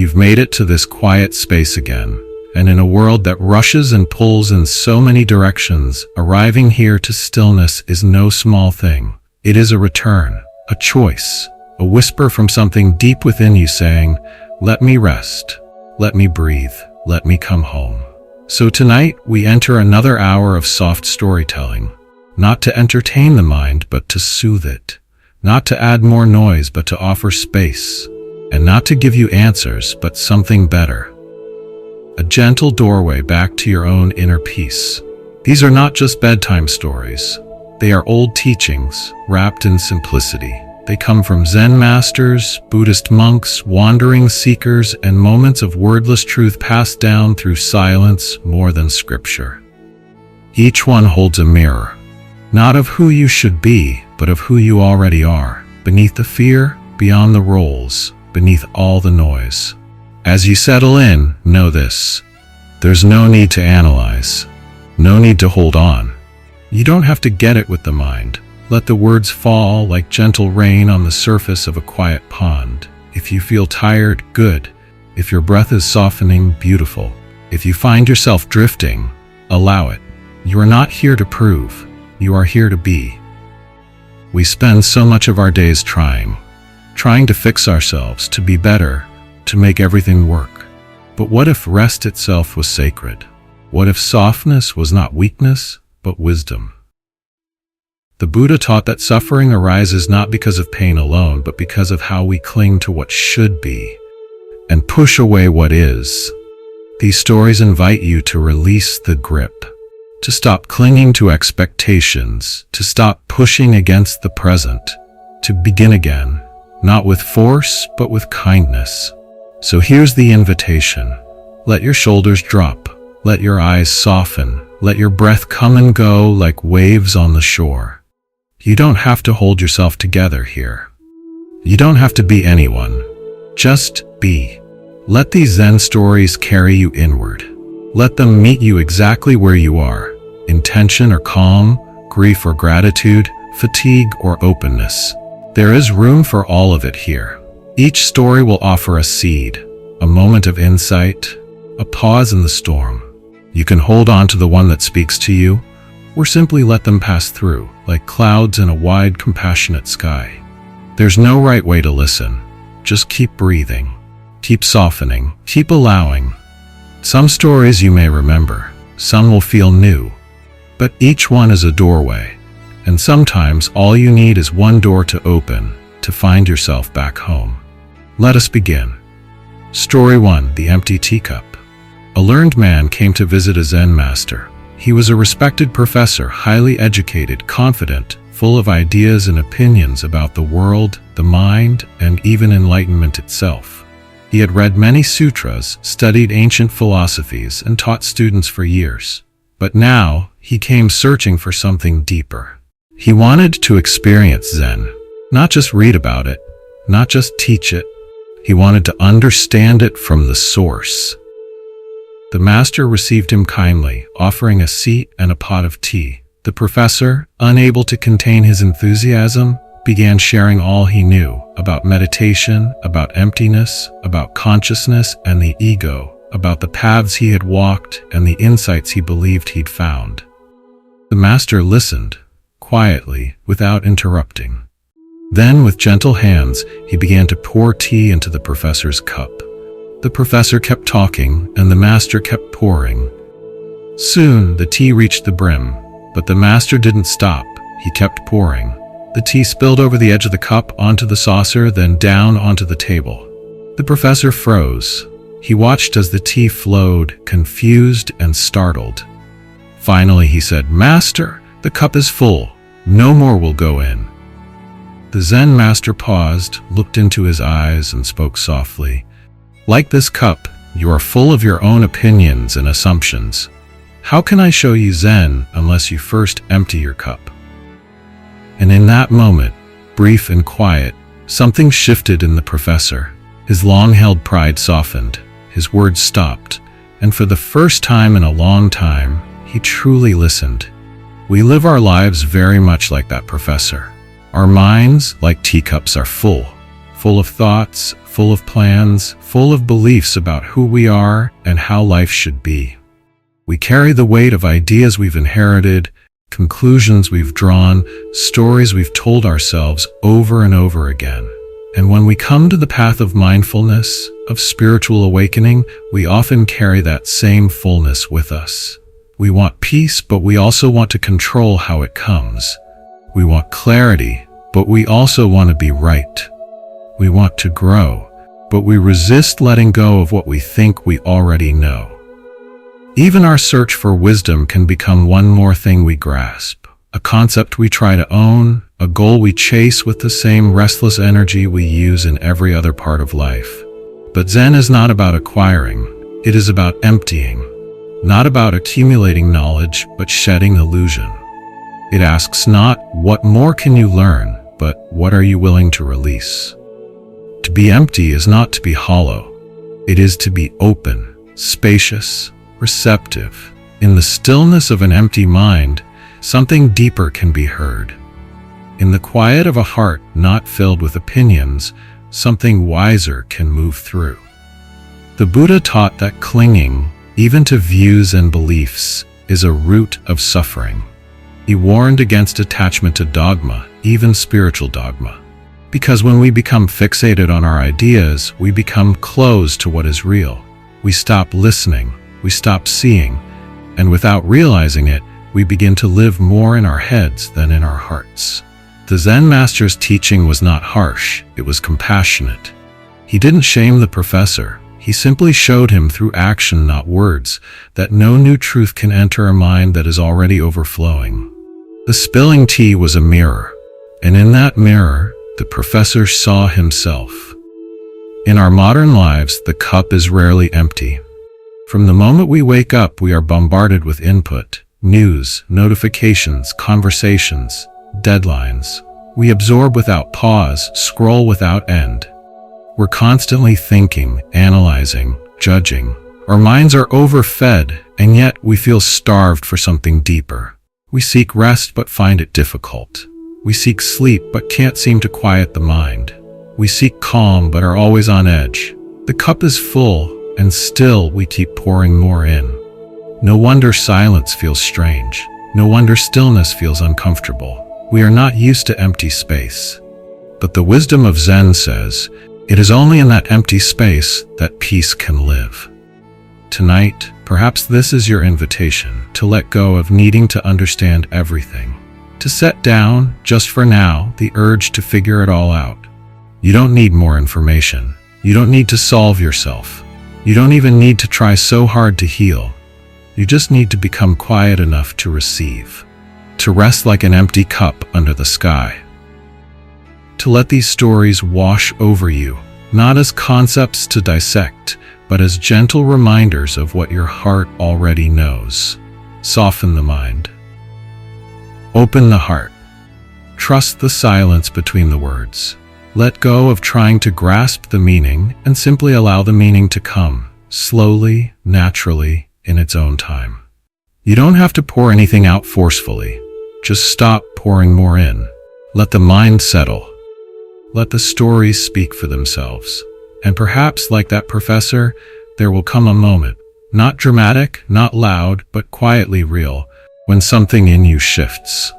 You've made it to this quiet space again, and in a world that rushes and pulls in so many directions, arriving here to stillness is no small thing. It is a return, a choice, a whisper from something deep within you saying, "Let me rest, let me breathe, let me come home." So tonight we enter another hour of soft storytelling, not to entertain the mind but to soothe it, not to add more noise but to offer space, and not to give you answers but something better. A gentle doorway back to your own inner peace. These are not just bedtime stories. They are old teachings, wrapped in simplicity. They come from Zen masters, Buddhist monks, wandering seekers, and moments of wordless truth passed down through silence more than scripture. Each one holds a mirror, not of who you should be, but of who you already are, beneath the fear, beyond the roles, beneath all the noise. As you settle in, know this: there's no need to analyze, no need to hold on. You don't have to get it with the mind. Let the words fall like gentle rain on the surface of a quiet pond. If you feel tired, good. If your breath is softening, beautiful. If you find yourself drifting, allow it. You are not here to prove. You are here to be. We spend so much of our days trying to fix ourselves, to be better, to make everything work. But what if rest itself was sacred? What if softness was not weakness, but wisdom? The Buddha taught that suffering arises not because of pain alone, but because of how we cling to what should be and push away what is. These stories invite you to release the grip, to stop clinging to expectations, to stop pushing against the present, to begin again, not with force, but with kindness. So here's the invitation. Let your shoulders drop. Let your eyes soften. Let your breath come and go like waves on the shore. You don't have to hold yourself together here. You don't have to be anyone. Just be. Let these Zen stories carry you inward. Let them meet you exactly where you are, in tension or calm, grief or gratitude, fatigue or openness. There is room for all of it here. Each story will offer a seed, a moment of insight, a pause in the storm. You can hold on to the one that speaks to you, or simply let them pass through, like clouds in a wide, compassionate sky. There's no right way to listen. Just keep breathing, keep softening, keep allowing. Some stories you may remember, some will feel new, but each one is a doorway, and sometimes all you need is one door to open to find yourself back home. Let us begin. Story 1: The Empty Teacup. A learned man came to visit a Zen master. He was a respected professor, highly educated, confident, full of ideas and opinions about the world, the mind, and even enlightenment itself. He had read many sutras, studied ancient philosophies, and taught students for years. But now, he came searching for something deeper. He wanted to experience Zen, not just read about it, not just teach it. He wanted to understand it from the source. The master received him kindly, offering a seat and a pot of tea. The professor, unable to contain his enthusiasm, began sharing all he knew about meditation, about emptiness, about consciousness and the ego, about the paths he had walked and the insights he believed he'd found. The master listened, quietly, without interrupting. Then, with gentle hands, he began to pour tea into the professor's cup. The professor kept talking, and the master kept pouring. Soon, the tea reached the brim, but the master didn't stop. He kept pouring. The tea spilled over the edge of the cup onto the saucer, then down onto the table. The professor froze. He watched as the tea flowed, confused and startled. Finally, he said, "Master, the cup is full. No more will go in." The Zen master paused, looked into his eyes, and spoke softly. "Like this cup, you are full of your own opinions and assumptions. How can I show you Zen unless you first empty your cup?" And in that moment, brief and quiet, something shifted in the professor. His long-held pride softened, his words stopped, and for the first time in a long time, he truly listened. We live our lives very much like that professor. Our minds, like teacups, are full of thoughts, full of plans, full of beliefs about who we are and how life should be. We carry the weight of ideas we've inherited, conclusions we've drawn, stories we've told ourselves over and over again. And when we come to the path of mindfulness, of spiritual awakening, we often carry that same fullness with us. We want peace, but we also want to control how it comes. We want clarity, but we also want to be right. We want to grow, but we resist letting go of what we think we already know. Even our search for wisdom can become one more thing we grasp, a concept we try to own, a goal we chase with the same restless energy we use in every other part of life. But Zen is not about acquiring, it is about emptying, not about accumulating knowledge, but shedding illusion. It asks not, what more can you learn, but what are you willing to release? To be empty is not to be hollow. It is to be open, spacious, receptive. In the stillness of an empty mind, something deeper can be heard. In the quiet of a heart not filled with opinions, something wiser can move through. The Buddha taught that clinging, even to views and beliefs, is a root of suffering. He warned against attachment to dogma, even spiritual dogma. Because when we become fixated on our ideas, we become closed to what is real. We stop listening, we stop seeing, and without realizing it, we begin to live more in our heads than in our hearts. The Zen master's teaching was not harsh, it was compassionate. He didn't shame the professor, he simply showed him through action, not words, that no new truth can enter a mind that is already overflowing. The spilling tea was a mirror, and in that mirror, the professor saw himself. In our modern lives, the cup is rarely empty. From the moment we wake up, we are bombarded with input, news, notifications, conversations, deadlines. We absorb without pause, scroll without end. We're constantly thinking, analyzing, judging. Our minds are overfed, and yet we feel starved for something deeper. We seek rest but find it difficult. We seek sleep but can't seem to quiet the mind. We seek calm but are always on edge. The cup is full, and still we keep pouring more in. No wonder silence feels strange. No wonder stillness feels uncomfortable. We are not used to empty space. But the wisdom of Zen says, it is only in that empty space that peace can live. Tonight, perhaps this is your invitation to let go of needing to understand everything. To set down, just for now, the urge to figure it all out. You don't need more information. You don't need to solve yourself. You don't even need to try so hard to heal. You just need to become quiet enough to receive. To rest like an empty cup under the sky. To let these stories wash over you, not as concepts to dissect, but as gentle reminders of what your heart already knows. Soften the mind. Open the heart. Trust the silence between the words. Let go of trying to grasp the meaning and simply allow the meaning to come, slowly, naturally, in its own time. You don't have to pour anything out forcefully. Just stop pouring more in. Let the mind settle. Let the stories speak for themselves. And perhaps, like that professor, there will come a moment, not dramatic, not loud, but quietly real, when something in you shifts.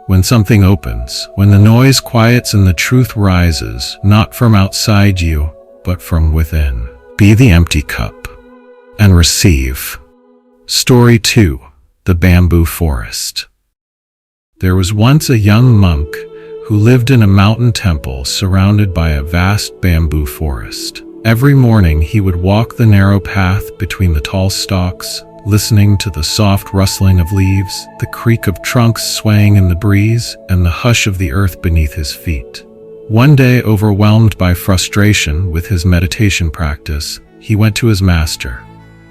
When something opens, when the noise quiets and the truth rises, not from outside you, but from within. Be the empty cup and receive. Story 2. The Bamboo Forest. There was once a young monk who lived in a mountain temple surrounded by a vast bamboo forest. Every morning he would walk the narrow path between the tall stalks, listening to the soft rustling of leaves, the creak of trunks swaying in the breeze, and the hush of the earth beneath his feet. One day, overwhelmed by frustration with his meditation practice, he went to his master.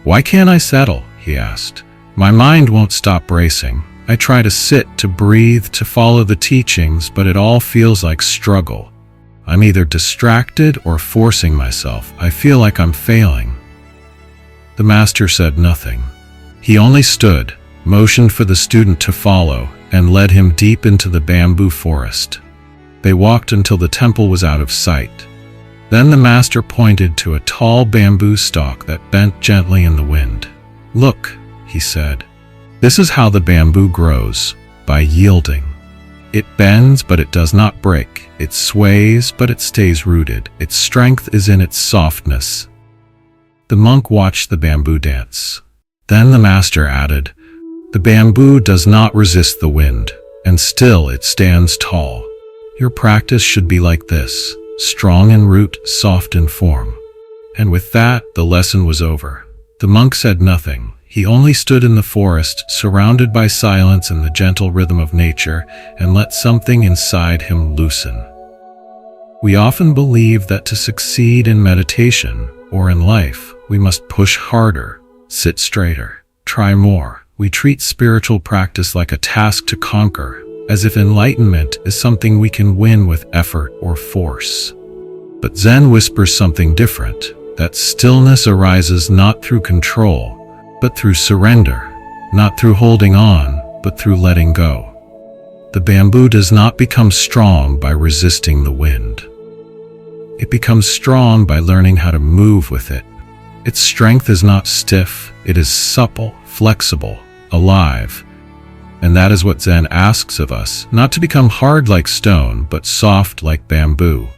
"Why can't I settle?" he asked. "My mind won't stop racing. I try to sit, to breathe, to follow the teachings, but it all feels like struggle. I'm either distracted or forcing myself. I feel like I'm failing." The master said nothing. He only stood, motioned for the student to follow, and led him deep into the bamboo forest. They walked until the temple was out of sight. Then the master pointed to a tall bamboo stalk that bent gently in the wind. "Look," he said. "This is how the bamboo grows, by yielding. It bends, but it does not break. It sways, but it stays rooted. Its strength is in its softness." The monk watched the bamboo dance. Then the master added, "The bamboo does not resist the wind, and still it stands tall. Your practice should be like this, strong in root, soft in form." And with that, the lesson was over. The monk said nothing. He only stood in the forest, surrounded by silence and the gentle rhythm of nature, and let something inside him loosen. We often believe that to succeed in meditation or in life, we must push harder, sit straighter, try more. We treat spiritual practice like a task to conquer, as if enlightenment is something we can win with effort or force. But Zen whispers something different, that stillness arises not through control, but through surrender, not through holding on, but through letting go. The bamboo does not become strong by resisting the wind. It becomes strong by learning how to move with it. Its strength is not stiff, it is supple, flexible, alive. And that is what Zen asks of us, not to become hard like stone, but soft like bamboo.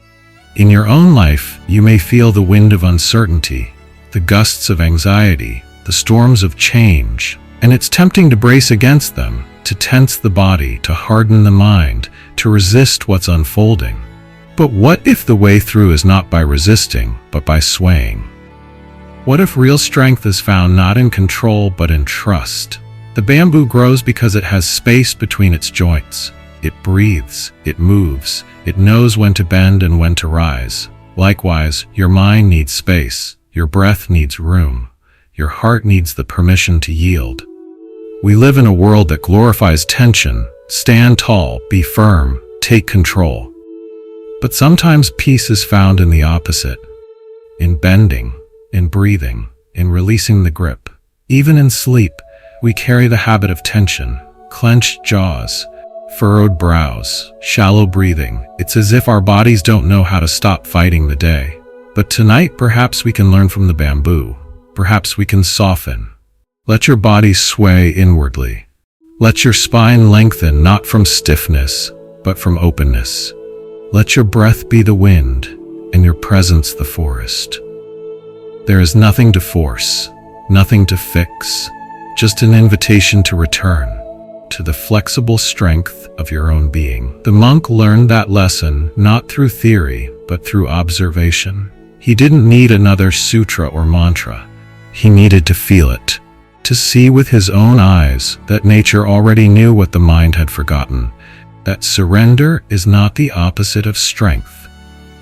In your own life, you may feel the wind of uncertainty, the gusts of anxiety, the storms of change, and it's tempting to brace against them, to tense the body, to harden the mind, to resist what's unfolding. But what if the way through is not by resisting, but by swaying? What if real strength is found not in control, but in trust? The bamboo grows because it has space between its joints. It breathes, it moves, it knows when to bend and when to rise. Likewise, your mind needs space, your breath needs room. Your heart needs the permission to yield. We live in a world that glorifies tension. Stand tall, be firm, take control. But sometimes peace is found in the opposite. In bending, in breathing, in releasing the grip. Even in sleep, we carry the habit of tension, clenched jaws, furrowed brows, shallow breathing. It's as if our bodies don't know how to stop fighting the day. But tonight, perhaps we can learn from the bamboo. Perhaps we can soften. Let your body sway inwardly. Let your spine lengthen not from stiffness, but from openness. Let your breath be the wind, and your presence the forest. There is nothing to force, nothing to fix, just an invitation to return to the flexible strength of your own being. The monk learned that lesson not through theory, but through observation. He didn't need another sutra or mantra. He needed to feel it, to see with his own eyes that nature already knew what the mind had forgotten, that surrender is not the opposite of strength.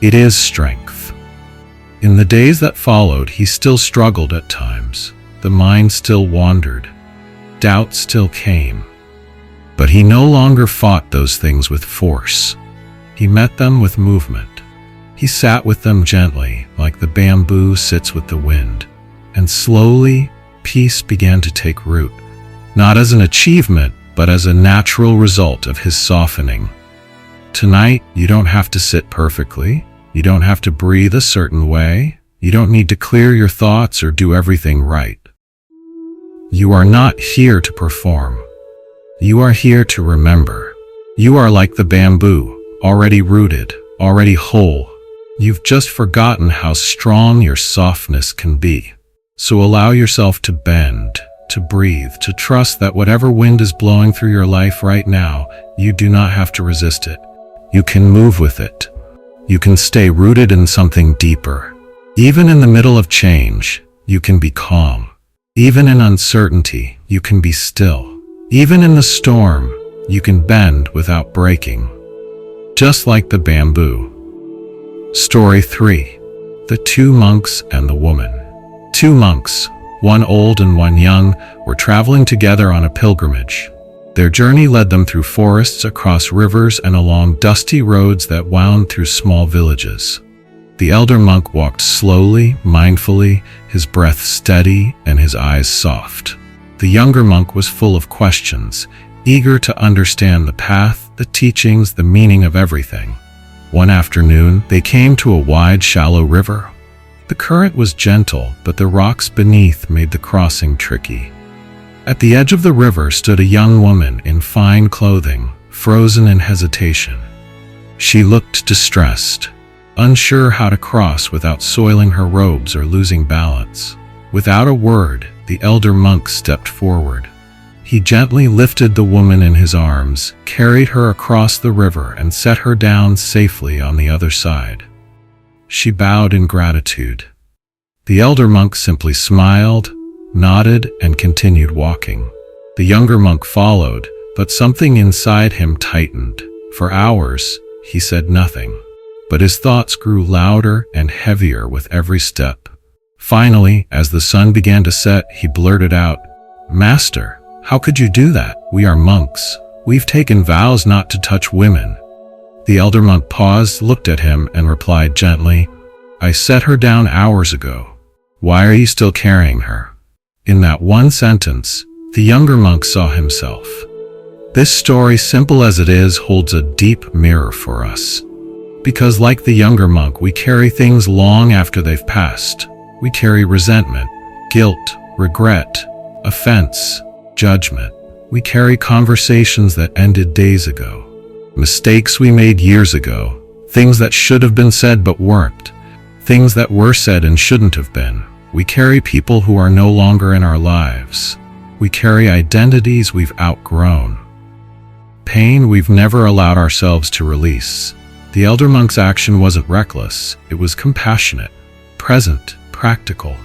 It is strength. In the days that followed, he still struggled at times. The mind still wandered. Doubt still came. But he no longer fought those things with force. He met them with movement. He sat with them gently, like the bamboo sits with the wind. And slowly, peace began to take root, not as an achievement, but as a natural result of his softening. Tonight, you don't have to sit perfectly. You don't have to breathe a certain way. You don't need to clear your thoughts or do everything right. You are not here to perform. You are here to remember. You are like the bamboo, already rooted, already whole. You've just forgotten how strong your softness can be. So allow yourself to bend, to breathe, to trust that whatever wind is blowing through your life right now, you do not have to resist it. You can move with it. You can stay rooted in something deeper. Even in the middle of change, you can be calm. Even in uncertainty, you can be still. Even in the storm, you can bend without breaking. Just like the bamboo. Story 3. The Two Monks and the Woman. Two monks, one old and one young, were traveling together on a pilgrimage. Their journey led them through forests, across rivers, and along dusty roads that wound through small villages. The elder monk walked slowly, mindfully, his breath steady and his eyes soft. The younger monk was full of questions, eager to understand the path, the teachings, the meaning of everything. One afternoon, they came to a wide, shallow river. The current was gentle, but the rocks beneath made the crossing tricky. At the edge of the river stood a young woman in fine clothing, frozen in hesitation. She looked distressed, unsure how to cross without soiling her robes or losing balance. Without a word, the elder monk stepped forward. He gently lifted the woman in his arms, carried her across the river, and set her down safely on the other side. She bowed in gratitude. The elder monk simply smiled, nodded, and continued walking. The younger monk followed, but something inside him tightened. For hours, he said nothing, but his thoughts grew louder and heavier with every step. Finally, as the sun began to set, he blurted out, "Master, how could you do that? We are monks. We've taken vows not to touch women." The elder monk paused, looked at him, and replied gently, "I set her down hours ago. Why are you still carrying her?" In that one sentence, the younger monk saw himself. This story, simple as it is, holds a deep mirror for us. Because like the younger monk, we carry things long after they've passed. We carry resentment, guilt, regret, offense, judgment. We carry conversations that ended days ago, mistakes we made years ago, things that should have been said but weren't, things that were said and shouldn't have been. We carry people who are no longer in our lives. We carry identities we've outgrown, pain we've never allowed ourselves to release. The elder monk's action wasn't reckless, it was compassionate, present, practical.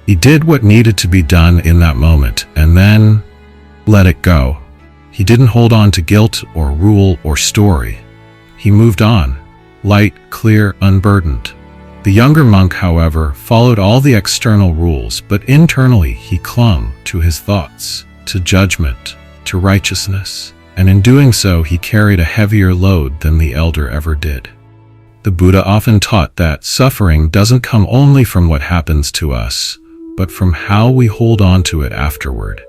He did what needed to be done in that moment, and then let it go. He didn't hold on to guilt or rule or story. He moved on, light, clear, unburdened. The younger monk, however, followed all the external rules, but internally he clung to his thoughts, to judgment, to righteousness, and in doing so he carried a heavier load than the elder ever did. The Buddha often taught that suffering doesn't come only from what happens to us, but from how we hold on to it afterward.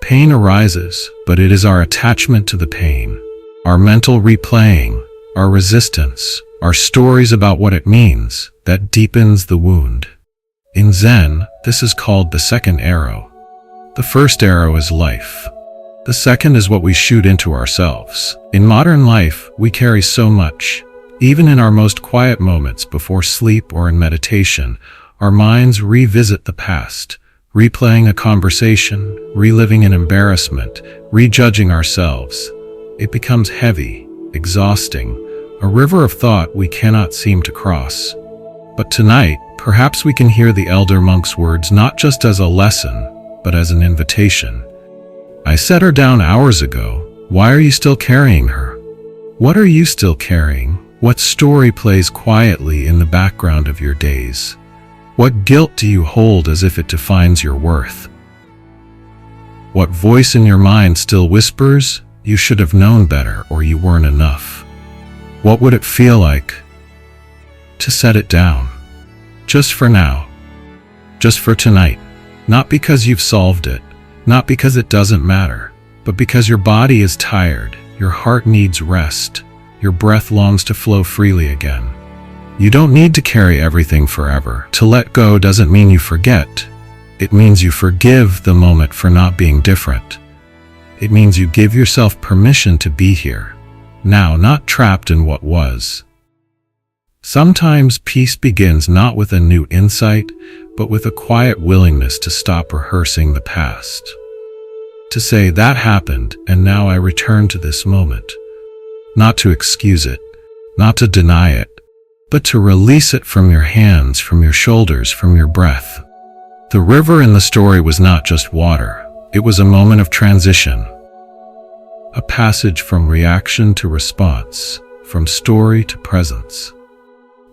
Pain arises, but it is our attachment to the pain, our mental replaying, our resistance, our stories about what it means, that deepens the wound. In Zen, this is called the second arrow. The first arrow is life. The second is what we shoot into ourselves. In modern life, we carry so much. Even in our most quiet moments before sleep or in meditation, our minds revisit the past, replaying a conversation, reliving an embarrassment, rejudging ourselves. It becomes heavy, exhausting, a river of thought we cannot seem to cross. But tonight, perhaps we can hear the elder monk's words not just as a lesson, but as an invitation. I set her down hours ago. Why are you still carrying her? What are you still carrying? What story plays quietly in the background of your days? What guilt do you hold as if it defines your worth? What voice in your mind still whispers, "You should have known better," or "You weren't enough"? What would it feel like to set it down? Just for now. Just for tonight. Not because you've solved it, not because it doesn't matter, but because your body is tired, your heart needs rest, your breath longs to flow freely again. You don't need to carry everything forever. To let go doesn't mean you forget. It means you forgive the moment for not being different. It means you give yourself permission to be here, now, not trapped in what was. Sometimes peace begins not with a new insight, but with a quiet willingness to stop rehearsing the past. To say, "That happened, and now I return to this moment." Not to excuse it, not to deny it, but to release it from your hands, from your shoulders, from your breath. The river in the story was not just water. It was a moment of transition. A passage from reaction to response, from story to presence.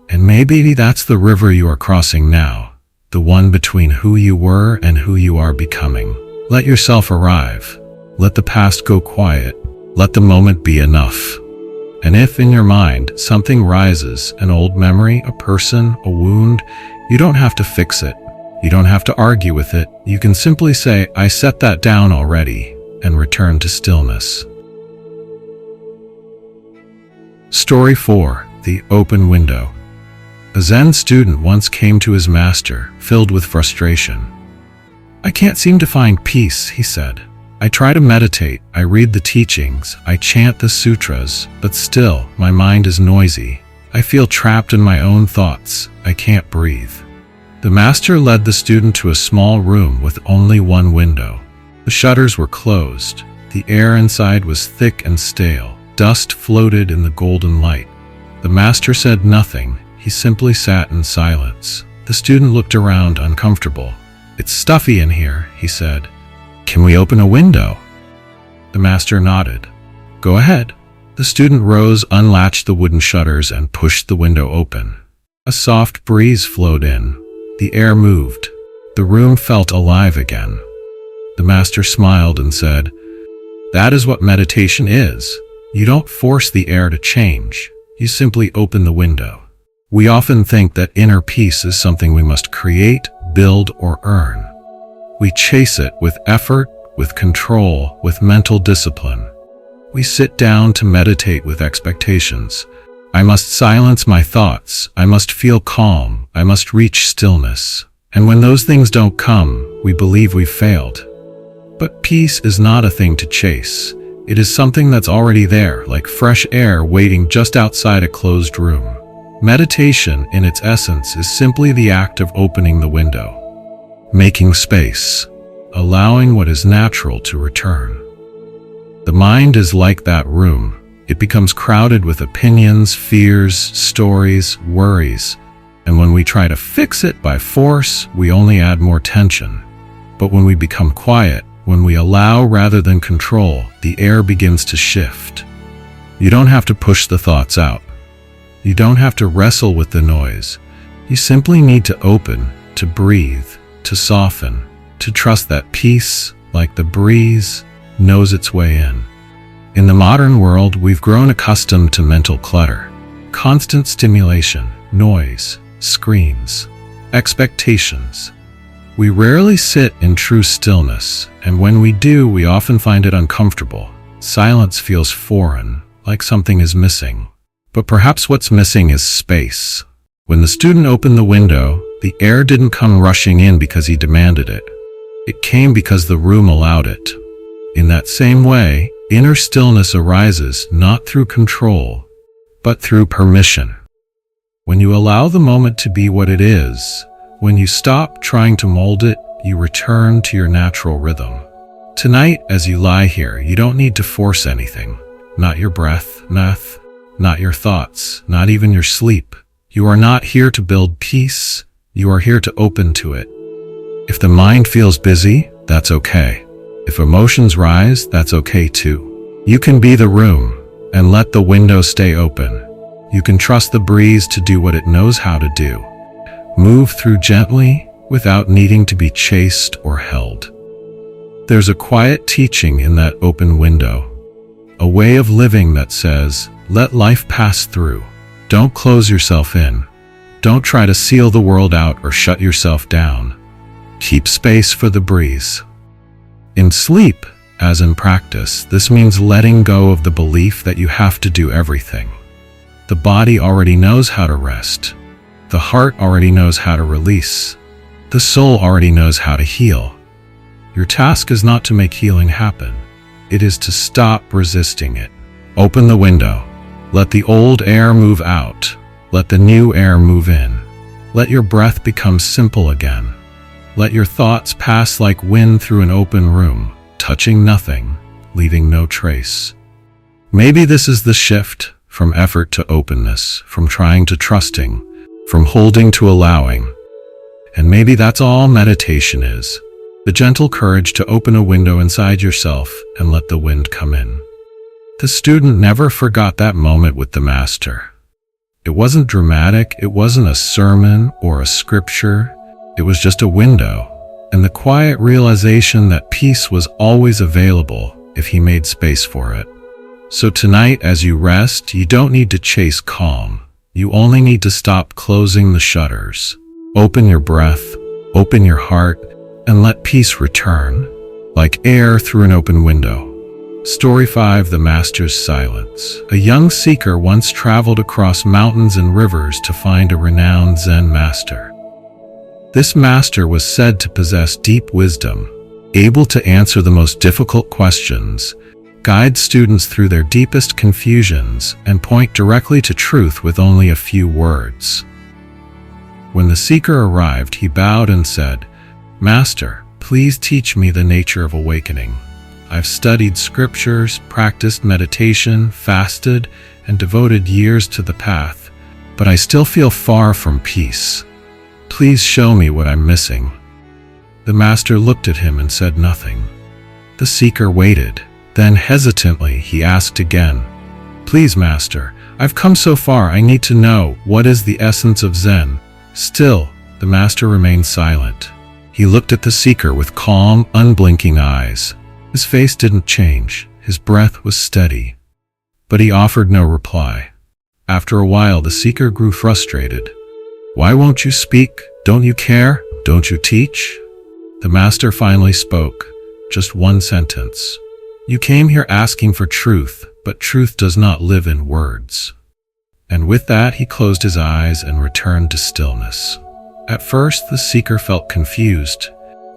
And maybe that's the river you are crossing now, the one between who you were and who you are becoming. Let yourself arrive. Let the past go quiet. Let the moment be enough. And if in your mind something rises, an old memory, a person, a wound, you don't have to fix it. You don't have to argue with it. You can simply say, "I set that down already," and return to stillness. Story 4. The Open Window. A Zen student once came to his master, filled with frustration. "I can't seem to find peace," he said. "I try to meditate, I read the teachings, I chant the sutras, but still, my mind is noisy. I feel trapped in my own thoughts. I can't breathe." The master led the student to a small room with only one window. The shutters were closed. The air inside was thick and stale. Dust floated in the golden light. The master said nothing. He simply sat in silence. The student looked around, uncomfortable. "It's stuffy in here," he said. "Can we open a window?" The master nodded. "Go ahead." The student rose, unlatched the wooden shutters, and pushed the window open. A soft breeze flowed in. The air moved. The room felt alive again. The master smiled and said, "That is what meditation is. You don't force the air to change. You simply open the window." We often think that inner peace is something we must create, build, or earn. We chase it with effort, with control, with mental discipline. We sit down to meditate with expectations. I must silence my thoughts. I must feel calm. I must reach stillness. And when those things don't come, we believe we've failed. But peace is not a thing to chase. It is something that's already there, like fresh air waiting just outside a closed room. Meditation, in its essence, is simply the act of opening the window, making space, allowing what is natural to return. The mind is like that room. It becomes crowded with opinions, fears, stories, worries, and when we try to fix it by force, we only add more tension. But when we become quiet, when we allow rather than control, the air begins to shift. You don't have to push the thoughts out. You don't have to wrestle with the noise. You simply need to open, to breathe, to soften, to trust that peace, like the breeze, knows its way in. In the modern world, we've grown accustomed to mental clutter, constant stimulation, noise, screens, expectations. We rarely sit in true stillness, and when we do, we often find it uncomfortable. Silence feels foreign, like something is missing. But perhaps what's missing is space. When the student opened the window, the air didn't come rushing in because he demanded it. It came because the room allowed it. In that same way, inner stillness arises not through control, but through permission. When you allow the moment to be what it is, when you stop trying to mold it, you return to your natural rhythm. Tonight, as you lie here, you don't need to force anything. Not your breath, not your thoughts, not even your sleep. You are not here to build peace. You are here to open to it. If the mind feels busy, that's okay. If emotions rise, that's okay too. You can be the room and let the window stay open. You can trust the breeze to do what it knows how to do. Move through gently without needing to be chased or held. There's a quiet teaching in that open window, a way of living that says, let life pass through. Don't close yourself in. Don't try to seal the world out or shut yourself down. Keep space for the breeze. In sleep, as in practice, this means letting go of the belief that you have to do everything. The body already knows how to rest. The heart already knows how to release. The soul already knows how to heal. Your task is not to make healing happen. It is to stop resisting it. Open the window. Let the old air move out. Let the new air move in. Let your breath become simple again. Let your thoughts pass like wind through an open room, touching nothing, leaving no trace. Maybe this is the shift from effort to openness, from trying to trusting, from holding to allowing. And maybe that's all meditation is. The gentle courage to open a window inside yourself and let the wind come in. The student never forgot that moment with the master. It wasn't dramatic, it wasn't a sermon or a scripture, it was just a window, and the quiet realization that peace was always available if he made space for it. So tonight, as you rest, you don't need to chase calm. You only need to stop closing the shutters. Open your breath, open your heart, and let peace return, like air through an open window. Story 5: The Master's Silence. A young seeker once traveled across mountains and rivers to find a renowned Zen master. This master was said to possess deep wisdom, able to answer the most difficult questions, guide students through their deepest confusions, and point directly to truth with only a few words. When the seeker arrived, he bowed and said, "Master, please teach me the nature of awakening. I've studied scriptures, practiced meditation, fasted, and devoted years to the path, but I still feel far from peace. Please show me what I'm missing." The master looked at him and said nothing. The seeker waited. Then hesitantly he asked again, "Please, master, I've come so far, I need to know, what is the essence of Zen?" Still, the master remained silent. He looked at the seeker with calm, unblinking eyes. His face didn't change, his breath was steady. But he offered no reply. After a while, the seeker grew frustrated. "Why won't you speak? Don't you care? Don't you teach?" The master finally spoke, just one sentence. "You came here asking for truth, but truth does not live in words." And with that, he closed his eyes and returned to stillness. At first, the seeker felt confused,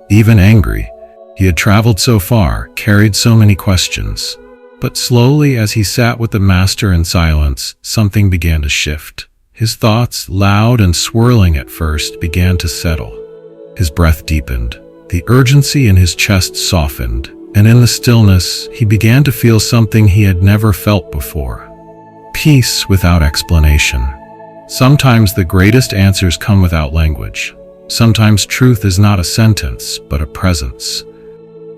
even angry. He had traveled so far, carried so many questions. But slowly, as he sat with the master in silence, something began to shift. His thoughts, loud and swirling at first, began to settle. His breath deepened. The urgency in his chest softened, and in the stillness, he began to feel something he had never felt before. Peace without explanation. Sometimes the greatest answers come without language. Sometimes truth is not a sentence, but a presence.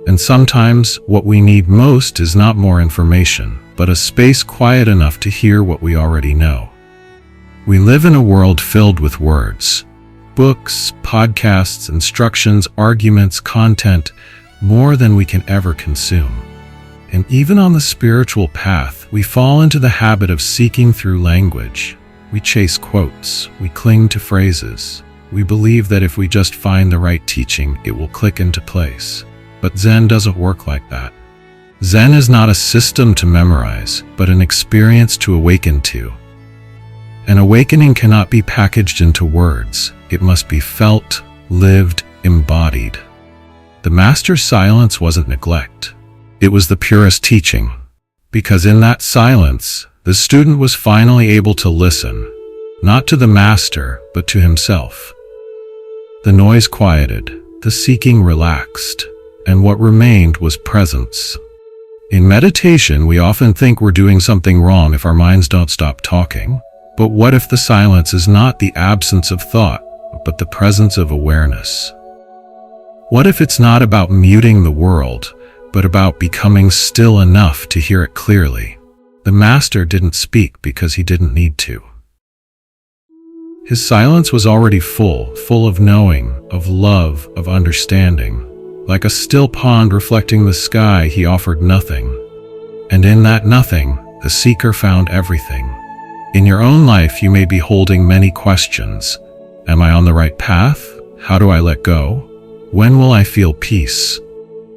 And sometimes what we need most is not more information, but a space quiet enough to hear what we already know. We live in a world filled with words. Books, podcasts, instructions, arguments, content, more than we can ever consume. And even on the spiritual path, we fall into the habit of seeking through language. We chase quotes, we cling to phrases. We believe that if we just find the right teaching, it will click into place. But Zen doesn't work like that. Zen is not a system to memorize, but an experience to awaken to. An awakening cannot be packaged into words. It must be felt, lived, embodied. The master's silence wasn't neglect. It was the purest teaching. Because in that silence, the student was finally able to listen, not to the master, but to himself. The noise quieted, the seeking relaxed, and what remained was presence. In meditation, we often think we're doing something wrong if our minds don't stop talking. But what if the silence is not the absence of thought, but the presence of awareness? What if it's not about muting the world, but about becoming still enough to hear it clearly? The master didn't speak because he didn't need to. His silence was already full of knowing, of love, of understanding. Like a still pond reflecting the sky, he offered nothing. And in that nothing, the seeker found everything. In your own life, you may be holding many questions. Am I on the right path? How do I let go? When will I feel peace?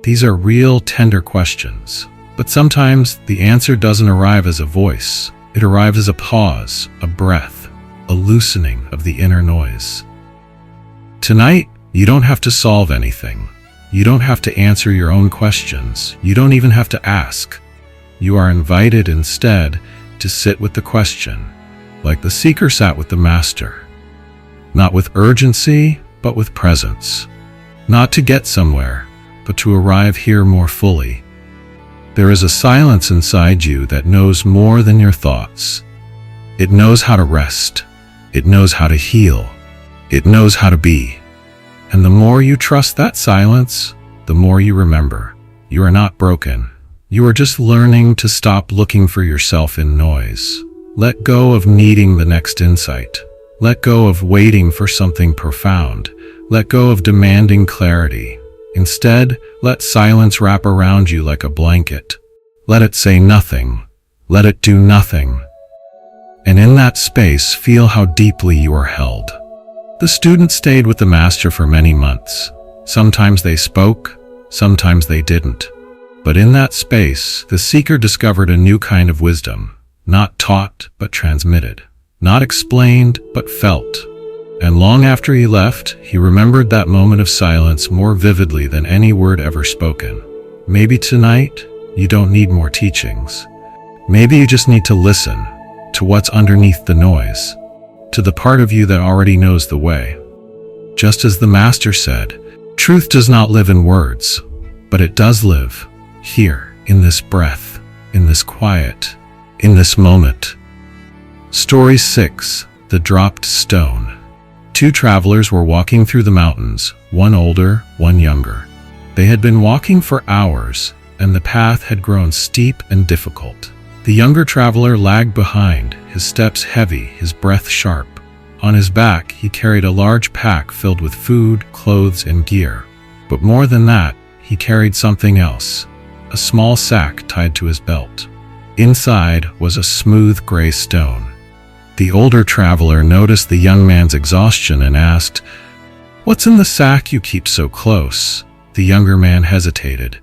These are real, tender questions. But sometimes the answer doesn't arrive as a voice. It arrives as a pause, a breath, a loosening of the inner noise. Tonight, you don't have to solve anything. You don't have to answer your own questions. You don't even have to ask. You are invited instead to sit with the question, like the seeker sat with the master. Not with urgency, but with presence. Not to get somewhere, but to arrive here more fully. There is a silence inside you that knows more than your thoughts. It knows how to rest. It knows how to heal. It knows how to be. And the more you trust that silence, the more you remember. You are not broken. You are just learning to stop looking for yourself in noise. Let go of needing the next insight. Let go of waiting for something profound. Let go of demanding clarity. Instead, let silence wrap around you like a blanket. Let it say nothing. Let it do nothing. And in that space, feel how deeply you are held. The student stayed with the master for many months. Sometimes they spoke, sometimes they didn't. But in that space, the seeker discovered a new kind of wisdom, not taught but transmitted, not explained but felt. And long after he left, he remembered that moment of silence more vividly than any word ever spoken. Maybe tonight, you don't need more teachings. Maybe you just need to listen to what's underneath the noise, to the part of you that already knows the way. Just as the Master said, truth does not live in words, but it does live here, in this breath, in this quiet, in this moment. Story 6. The Dropped Stone. 2 travelers were walking through the mountains, one older, one younger. They had been walking for hours, and the path had grown steep and difficult. The younger traveler lagged behind, his steps heavy, his breath sharp. On his back, he carried a large pack filled with food, clothes, and gear. But more than that, he carried something else, a small sack tied to his belt. Inside was a smooth gray stone. The older traveler noticed the young man's exhaustion and asked, "What's in the sack you keep so close?" The younger man hesitated.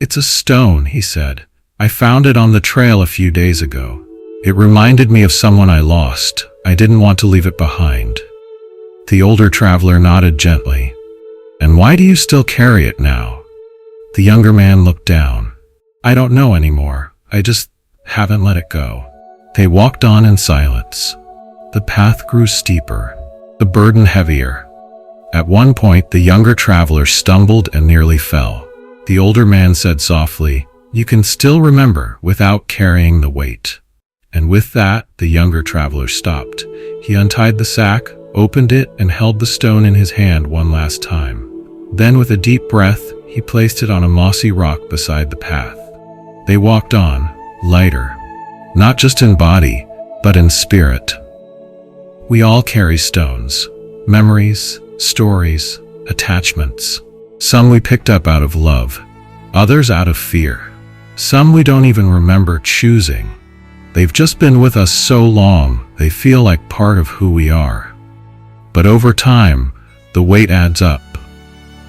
"It's a stone," he said. "I found it on the trail a few days ago. It reminded me of someone I lost. I didn't want to leave it behind." The older traveler nodded gently. "And why do you still carry it now?" The younger man looked down. "I don't know anymore. I just haven't let it go." They walked on in silence. The path grew steeper, the burden heavier. At one point, the younger traveler stumbled and nearly fell. The older man said softly, "You can still remember without carrying the weight." And with that, the younger traveler stopped. He untied the sack, opened it, and held the stone in his hand one last time. Then, with a deep breath, he placed it on a mossy rock beside the path. They walked on, lighter, not just in body, but in spirit. We all carry stones, memories, stories, attachments. Some we picked up out of love, others out of fear. Some we don't even remember choosing. They've just been with us so long, they feel like part of who we are. But over time, the weight adds up.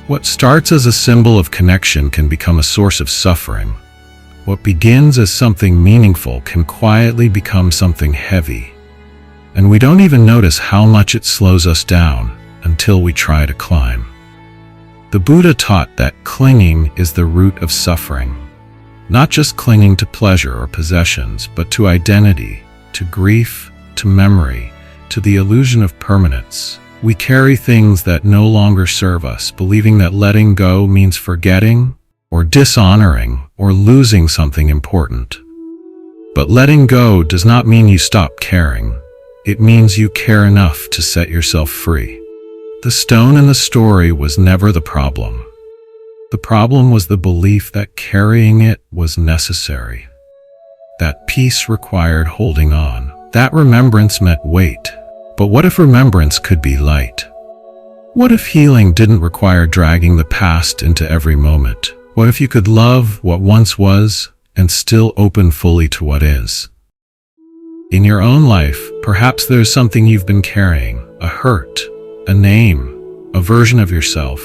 What starts as a symbol of connection can become a source of suffering. What begins as something meaningful can quietly become something heavy. And we don't even notice how much it slows us down until we try to climb. The Buddha taught that clinging is the root of suffering. Not just clinging to pleasure or possessions, but to identity, to grief, to memory, to the illusion of permanence. We carry things that no longer serve us, believing that letting go means forgetting, or dishonoring, or losing something important. But letting go does not mean you stop caring. It means you care enough to set yourself free. The stone in the story was never the problem. The problem was the belief that carrying it was necessary. That peace required holding on. That remembrance meant weight. But what if remembrance could be light? What if healing didn't require dragging the past into every moment? What if you could love what once was and still open fully to what is? In your own life, perhaps there's something you've been carrying, a hurt, a name, a version of yourself,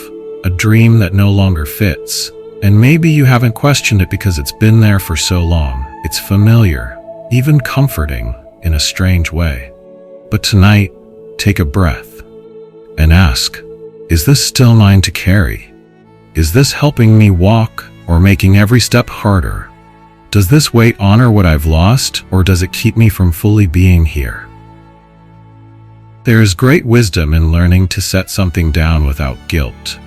a dream that no longer fits. And maybe you haven't questioned it because it's been there for so long. It's familiar, even comforting in a strange way. But tonight, take a breath and ask, is this still mine to carry? Is this helping me walk or making every step harder? Does this weight honor what I've lost, or does it keep me from fully being here? There is great wisdom in learning to set something down without guilt.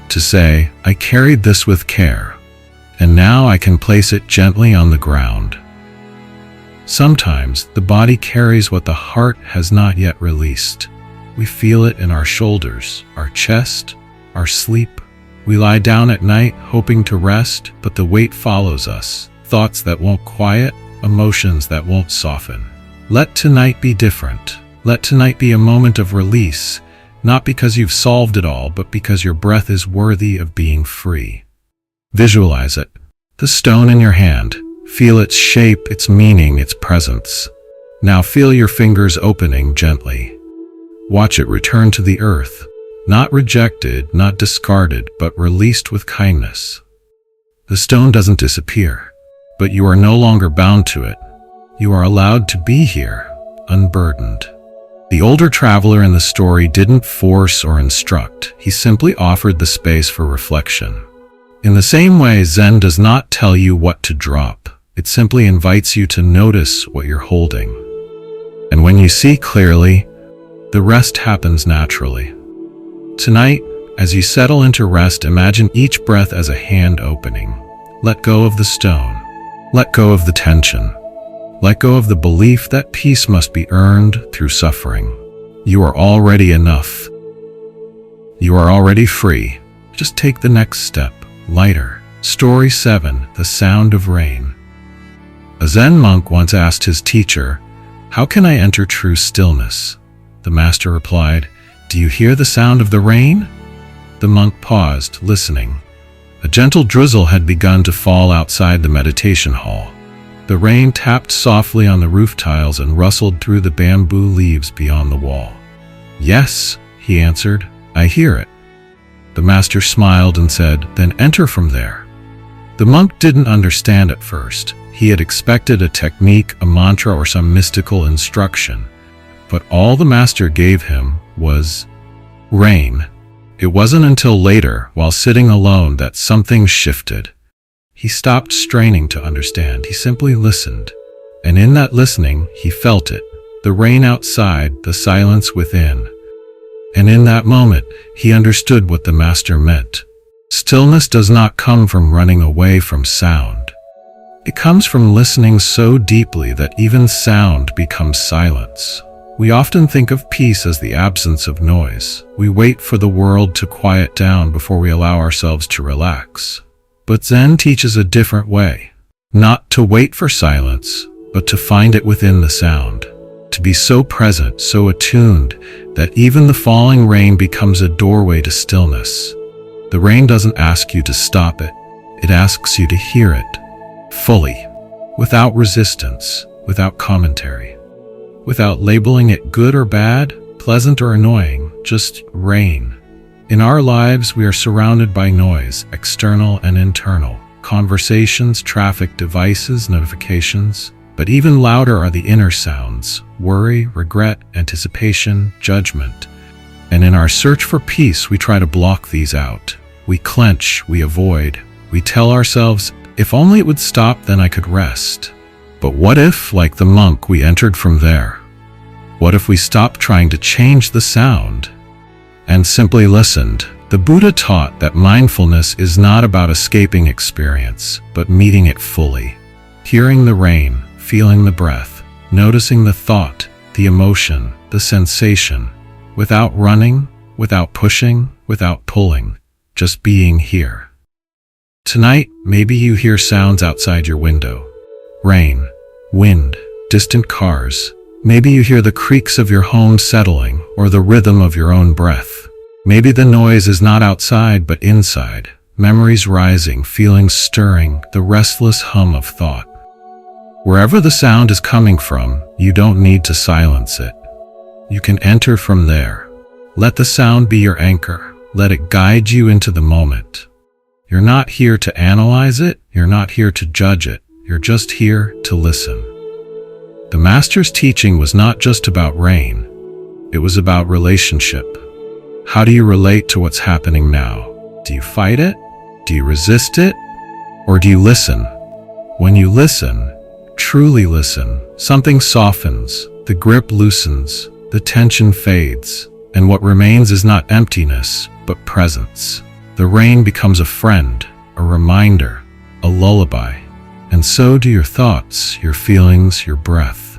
To say, I carried this with care, and now I can place it gently on the ground. Sometimes the body carries what the heart has not yet released. We feel it in our shoulders, our chest, our sleep. We lie down at night hoping to rest, but the weight follows us. Thoughts that won't quiet, emotions that won't soften. Let tonight be different. Let tonight be a moment of release, not because you've solved it all, but because your breath is worthy of being free. Visualize it. The stone in your hand. Feel its shape, its meaning, its presence. Now feel your fingers opening gently. Watch it return to the earth. Not rejected, not discarded, but released with kindness. The stone doesn't disappear, but you are no longer bound to it. You are allowed to be here, unburdened. The older traveler in the story didn't force or instruct. He simply offered the space for reflection. In the same way, Zen does not tell you what to drop. It simply invites you to notice what you're holding. And when you see clearly, the rest happens naturally. Tonight, as you settle into rest, imagine each breath as a hand opening. Let go of the stone. Let go of the tension. Let go of the belief that peace must be earned through suffering. You are already enough. You are already free. Just take the next step, lighter. Story 7, The Sound of Rain. A Zen monk once asked his teacher, "How can I enter true stillness?" The master replied, "Do you hear the sound of the rain?" The monk paused, listening. A gentle drizzle had begun to fall outside the meditation hall. The rain tapped softly on the roof tiles and rustled through the bamboo leaves beyond the wall. "Yes," he answered, "I hear it." The master smiled and said, "Then enter from there." The monk didn't understand at first. He had expected a technique, a mantra, or some mystical instruction. But all the master gave him was rain. It wasn't until later, while sitting alone, that something shifted. He stopped straining to understand. He simply listened. And in that listening, he felt it. The rain outside, the silence within. And in that moment, he understood what the master meant. Stillness does not come from running away from sound. It comes from listening so deeply that even sound becomes silence. We often think of peace as the absence of noise. We wait for the world to quiet down before we allow ourselves to relax. But Zen teaches a different way. Not to wait for silence, but to find it within the sound. To be so present, so attuned, that even the falling rain becomes a doorway to stillness. The rain doesn't ask you to stop it. It asks you to hear it, fully, without resistance, without commentary, without labeling it good or bad, pleasant or annoying, just rain. In our lives, we are surrounded by noise, external and internal, conversations, traffic, devices, notifications. But even louder are the inner sounds: worry, regret, anticipation, judgment. And in our search for peace, we try to block these out. We clench, we avoid. We tell ourselves, if only it would stop, then I could rest. But what if, like the monk, we entered from there? What if we stopped trying to change the sound and simply listened? The Buddha taught that mindfulness is not about escaping experience, but meeting it fully. Hearing the rain, feeling the breath, noticing the thought, the emotion, the sensation, without running, without pushing, without pulling, just being here. Tonight, maybe you hear sounds outside your window. Rain, wind, distant cars. Maybe you hear the creaks of your home settling or the rhythm of your own breath. Maybe the noise is not outside but inside. Memories rising, feelings stirring, the restless hum of thought. Wherever the sound is coming from, you don't need to silence it. You can enter from there. Let the sound be your anchor. Let it guide you into the moment. You're not here to analyze it. You're not here to judge it. You're just here to listen. The master's teaching was not just about rain. It was about relationship. How do you relate to what's happening now? Do you fight it? Do you resist it? Or do you listen? When you listen, truly listen, something softens, the grip loosens, the tension fades, and what remains is not emptiness, but presence. The rain becomes a friend, a reminder, a lullaby. And so do your thoughts, your feelings, your breath.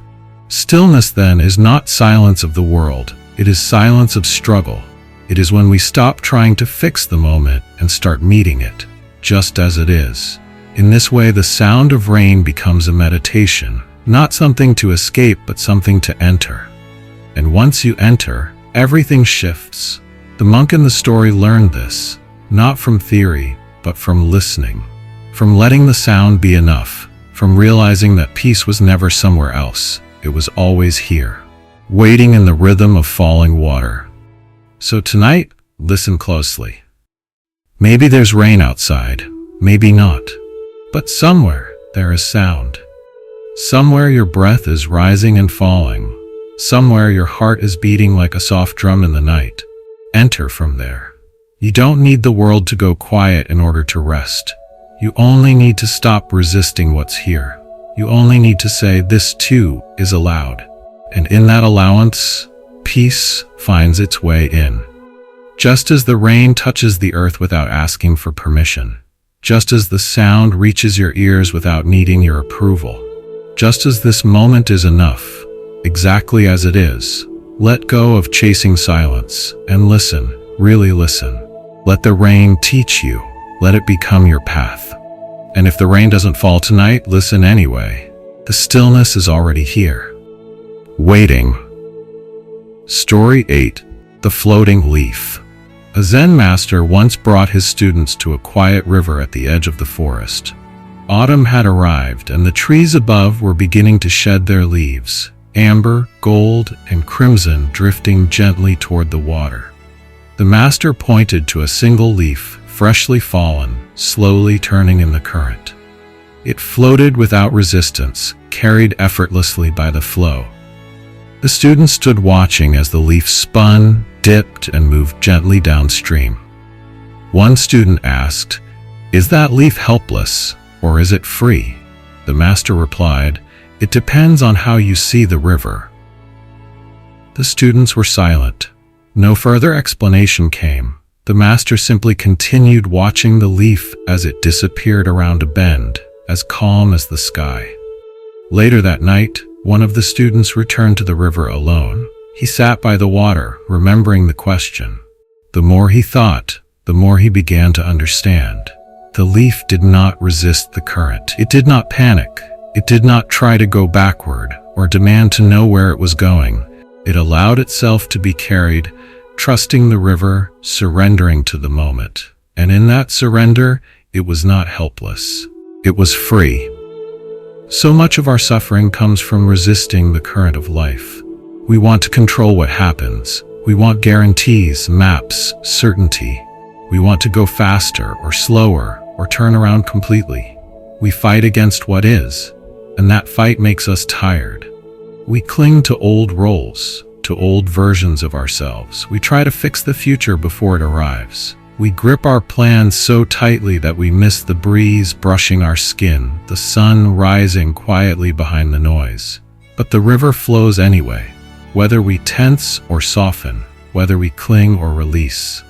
Stillness, then, is not silence of the world. It is silence of struggle. It is when we stop trying to fix the moment and start meeting it, just as it is. In this way, the sound of rain becomes a meditation, not something to escape, but something to enter. And once you enter, everything shifts. The monk in the story learned this, not from theory, but from listening, from letting the sound be enough, from realizing that peace was never somewhere else. It was always here, waiting in the rhythm of falling water. So tonight, listen closely. Maybe there's rain outside, maybe not. But somewhere there is sound. Somewhere your breath is rising and falling. Somewhere your heart is beating like a soft drum in the night. Enter from there. You don't need the world to go quiet in order to rest. You only need to stop resisting what's here. You only need to say, this too is allowed. And in that allowance, peace finds its way in. Just as the rain touches the earth without asking for permission. Just as the sound reaches your ears without needing your approval. Just as this moment is enough, exactly as it is, let go of chasing silence and listen, really listen. Let the rain teach you. Let it become your path. And if the rain doesn't fall tonight, listen anyway. The stillness is already here. Waiting. Story 8. The Floating Leaf. A Zen master once brought his students to a quiet river at the edge of the forest. Autumn had arrived, and the trees above were beginning to shed their leaves, amber, gold, and crimson drifting gently toward the water. The master pointed to a single leaf, freshly fallen, slowly turning in the current. It floated without resistance, carried effortlessly by the flow. The students stood watching as the leaf spun, dipped, and moved gently downstream. One student asked, "Is that leaf helpless, or is it free?" The master replied, "It depends on how you see the river." The students were silent. No further explanation came. The master simply continued watching the leaf as it disappeared around a bend, as calm as the sky. Later that night, one of the students returned to the river alone. He sat by the water, remembering the question. The more he thought, the more he began to understand. The leaf did not resist the current. It did not panic. It did not try to go backward or demand to know where it was going. It allowed itself to be carried, trusting the river, surrendering to the moment. And in that surrender, it was not helpless. It was free. So much of our suffering comes from resisting the current of life. We want to control what happens. We want guarantees, maps, certainty. We want to go faster or slower or turn around completely. We fight against what is, and that fight makes us tired. We cling to old roles, to old versions of ourselves. We try to fix the future before it arrives. We grip our plans so tightly that we miss the breeze brushing our skin, the sun rising quietly behind the noise. But the river flows anyway, whether we tense or soften, whether we cling or release.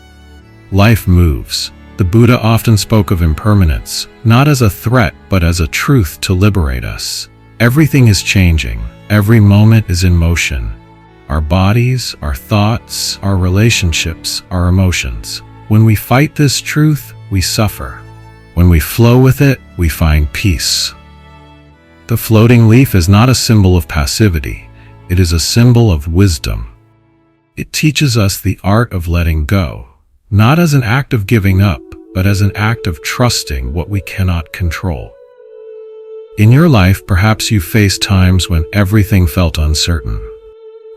Life moves. The Buddha often spoke of impermanence, not as a threat, but as a truth to liberate us. Everything is changing. Every moment is in motion. Our bodies, our thoughts, our relationships, our emotions. When we fight this truth, we suffer. When we flow with it, we find peace. The floating leaf is not a symbol of passivity. It is a symbol of wisdom. It teaches us the art of letting go, not as an act of giving up, but as an act of trusting what we cannot control. In your life, perhaps you faced times when everything felt uncertain,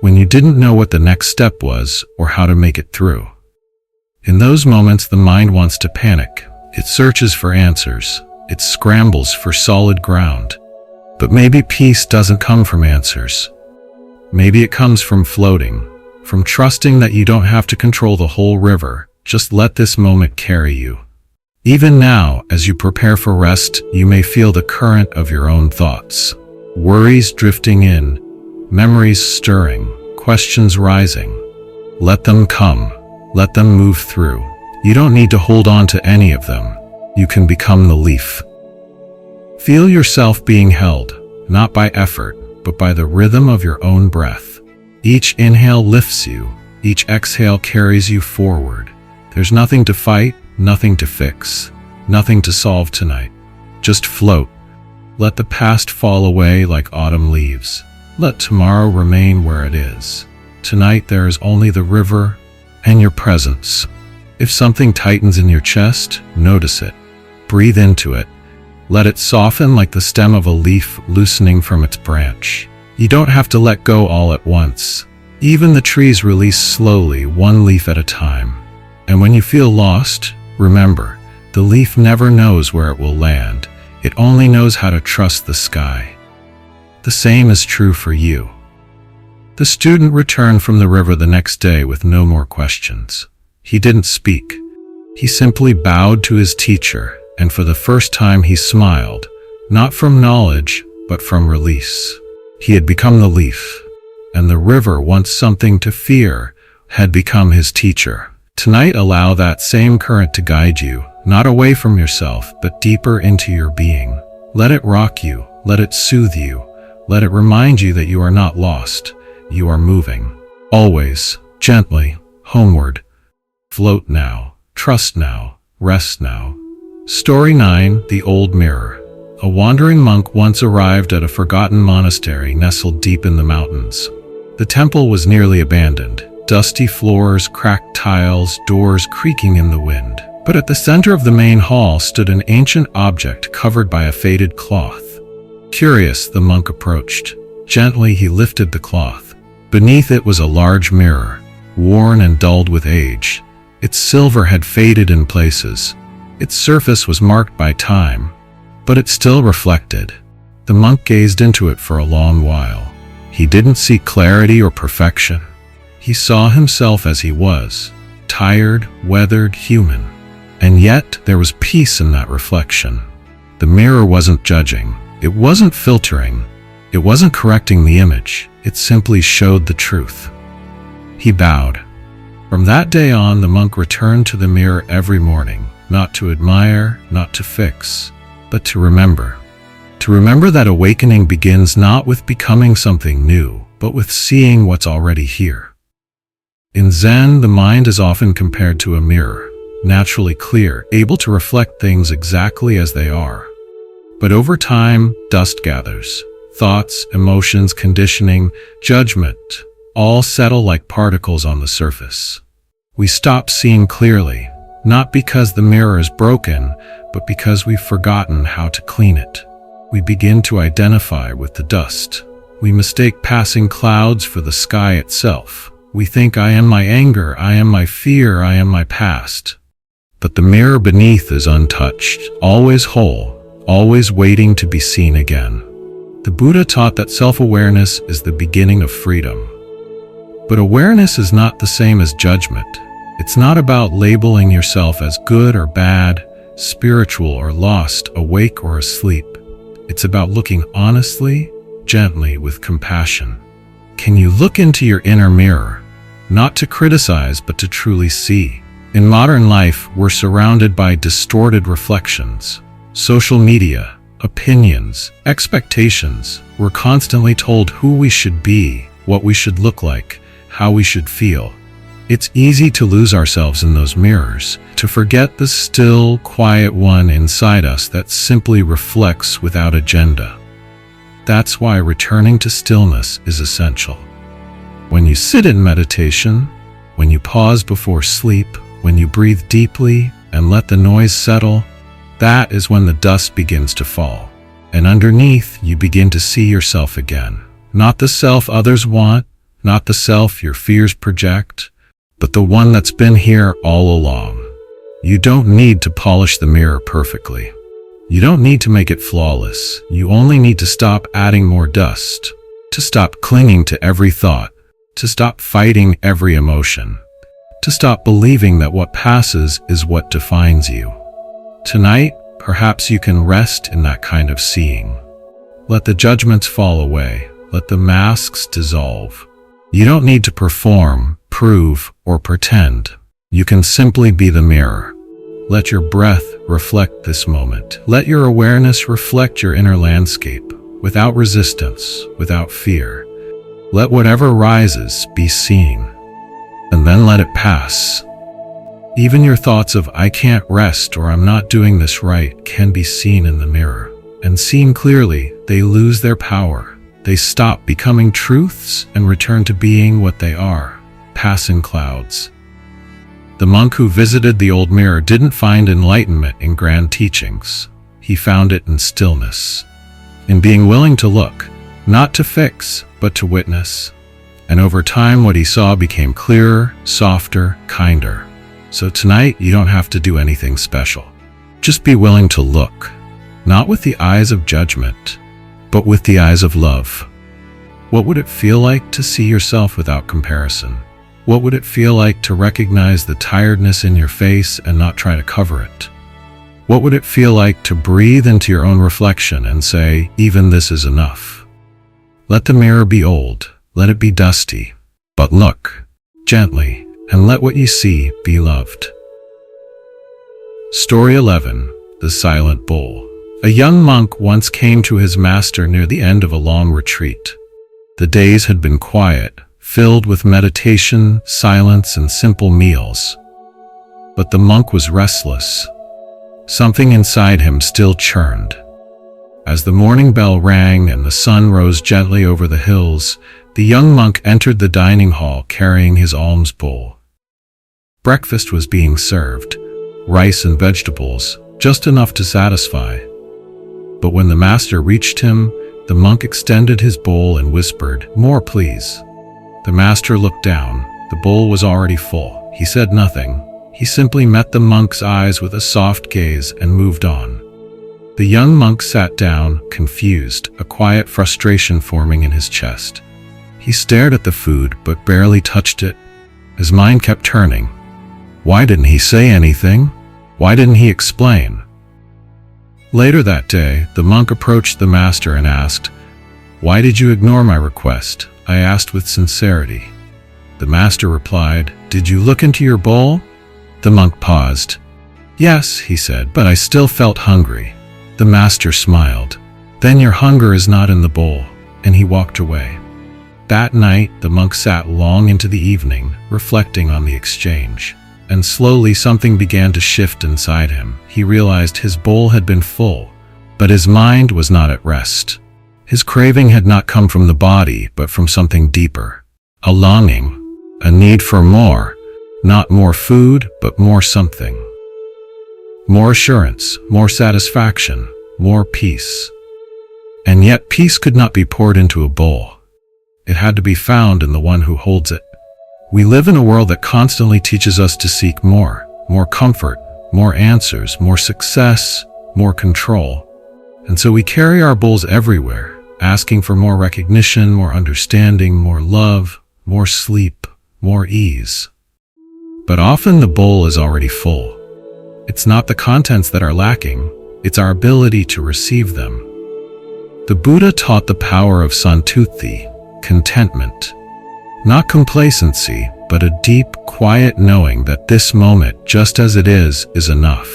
when you didn't know what the next step was or how to make it through. In those moments, the mind wants to panic. It searches for answers. It scrambles for solid ground. But maybe peace doesn't come from answers. Maybe it comes from floating, from trusting that you don't have to control the whole river. Just let this moment carry you. Even now, as you prepare for rest, you may feel the current of your own thoughts. Worries drifting in, memories stirring, questions rising. Let them come. Let them move through. You don't need to hold on to any of them. You can become the leaf. Feel yourself being held, not by effort, but by the rhythm of your own breath. Each inhale lifts you. Each exhale carries you forward. There's nothing to fight, nothing to fix, nothing to solve tonight. Just float. Let the past fall away like autumn leaves. Let tomorrow remain where it is. Tonight there is only the river and your presence. If something tightens in your chest, notice it. Breathe into it. Let it soften like the stem of a leaf loosening from its branch. You don't have to let go all at once. Even the trees release slowly, one leaf at a time. And when you feel lost, remember, the leaf never knows where it will land. It only knows how to trust the sky. The same is true for you. The student returned from the river the next day with no more questions. He didn't speak. He simply bowed to his teacher, and for the first time he smiled, not from knowledge, but from release. He had become the leaf, and the river, once something to fear, had become his teacher. Tonight, allow that same current to guide you, not away from yourself, but deeper into your being. Let it rock you, let it soothe you, let it remind you that you are not lost, you are moving. Always, gently, homeward. Float now, trust now, rest now. Story 9, The Old Mirror. A wandering monk once arrived at a forgotten monastery nestled deep in the mountains. The temple was nearly abandoned. Dusty floors, cracked tiles, doors creaking in the wind. But at the center of the main hall stood an ancient object covered by a faded cloth. Curious, the monk approached. Gently he lifted the cloth. Beneath it was a large mirror, worn and dulled with age. Its silver had faded in places. Its surface was marked by time, but it still reflected. The monk gazed into it for a long while. He didn't see clarity or perfection. He saw himself as he was, tired, weathered, human. And yet, there was peace in that reflection. The mirror wasn't judging. It wasn't filtering. It wasn't correcting the image. It simply showed the truth. He bowed. From that day on, the monk returned to the mirror every morning, not to admire, not to fix, but to remember. To remember that awakening begins not with becoming something new, but with seeing what's already here. In Zen, the mind is often compared to a mirror, naturally clear, able to reflect things exactly as they are. But over time, dust gathers. Thoughts, emotions, conditioning, judgment, all settle like particles on the surface. We stop seeing clearly, not because the mirror is broken, but because we've forgotten how to clean it. We begin to identify with the dust. We mistake passing clouds for the sky itself. We think, I am my anger, I am my fear, I am my past. But the mirror beneath is untouched, always whole, always waiting to be seen again. The Buddha taught that self-awareness is the beginning of freedom. But awareness is not the same as judgment. It's not about labeling yourself as good or bad, spiritual or lost, awake or asleep. It's about looking honestly, gently, with compassion. Can you look into your inner mirror, not to criticize, but to truly see? In modern life, we're surrounded by distorted reflections. Social media, opinions, expectations. We're constantly told who we should be, what we should look like, how we should feel. It's easy to lose ourselves in those mirrors, to forget the still, quiet one inside us that simply reflects without agenda. That's why returning to stillness is essential. When you sit in meditation, when you pause before sleep, when you breathe deeply and let the noise settle, that is when the dust begins to fall. And underneath, you begin to see yourself again. Not the self others want, not the self your fears project, but the one that's been here all along. You don't need to polish the mirror perfectly. You don't need to make it flawless. You only need to stop adding more dust, to stop clinging to every thought, to stop fighting every emotion, to stop believing that what passes is what defines you. Tonight, perhaps you can rest in that kind of seeing. Let the judgments fall away. Let the masks dissolve. You don't need to perform, prove, or pretend. You can simply be the mirror. Let your breath reflect this moment. Let your awareness reflect your inner landscape, without resistance, without fear. Let whatever rises be seen, and then let it pass. Even your thoughts of I can't rest or I'm not doing this right can be seen in the mirror. And seen clearly, they lose their power. They stop becoming truths and return to being what they are, passing clouds. The monk who visited the old mirror didn't find enlightenment in grand teachings. He found it in stillness, in being willing to look, not to fix, but to witness. And over time, what he saw became clearer, softer, kinder. So tonight, you don't have to do anything special. Just be willing to look. not with the eyes of judgment, but with the eyes of love. What would it feel like to see yourself without comparison? What would it feel like to recognize the tiredness in your face and not try to cover it? What would it feel like to breathe into your own reflection and say, even this is enough? Let the mirror be old, let it be dusty, but look gently and let what you see be loved. Story 11. The Silent Bull. A young monk once came to his master near the end of a long retreat. The days had been quiet, filled with meditation, silence, and simple meals. But the monk was restless. Something inside him still churned. As the morning bell rang and the sun rose gently over the hills, the young monk entered the dining hall carrying his alms bowl. Breakfast was being served, rice and vegetables, just enough to satisfy. But when the master reached him, the monk extended his bowl and whispered, "More, please." The master looked down. The bowl was already full. He said nothing. He simply met the monk's eyes with a soft gaze and moved on. The young monk sat down, confused, a quiet frustration forming in his chest. He stared at the food, but barely touched it. His mind kept turning. Why didn't he say anything? Why didn't he explain? Later that day, the monk approached the master and asked, "Why did you ignore my request?" I asked with sincerity. The master replied, "Did you look into your bowl?" The monk paused. "Yes," he said, "but I still felt hungry." The master smiled. "Then your hunger is not in the bowl," and he walked away. That night, the monk sat long into the evening, reflecting on the exchange. And slowly something began to shift inside him. He realized his bowl had been full, but his mind was not at rest. His craving had not come from the body, but from something deeper. A longing, a need for more, not more food, but more something. More assurance, more satisfaction, more peace. And yet peace could not be poured into a bowl. It had to be found in the one who holds it. We live in a world that constantly teaches us to seek more comfort, more answers, more success, more control. And so we carry our bowls everywhere, asking for more recognition, more understanding, more love, more sleep, more ease. But often the bowl is already full. It's not the contents that are lacking, it's our ability to receive them. The Buddha taught the power of santuthi, contentment. Not complacency, but a deep, quiet knowing that this moment, just as it is enough.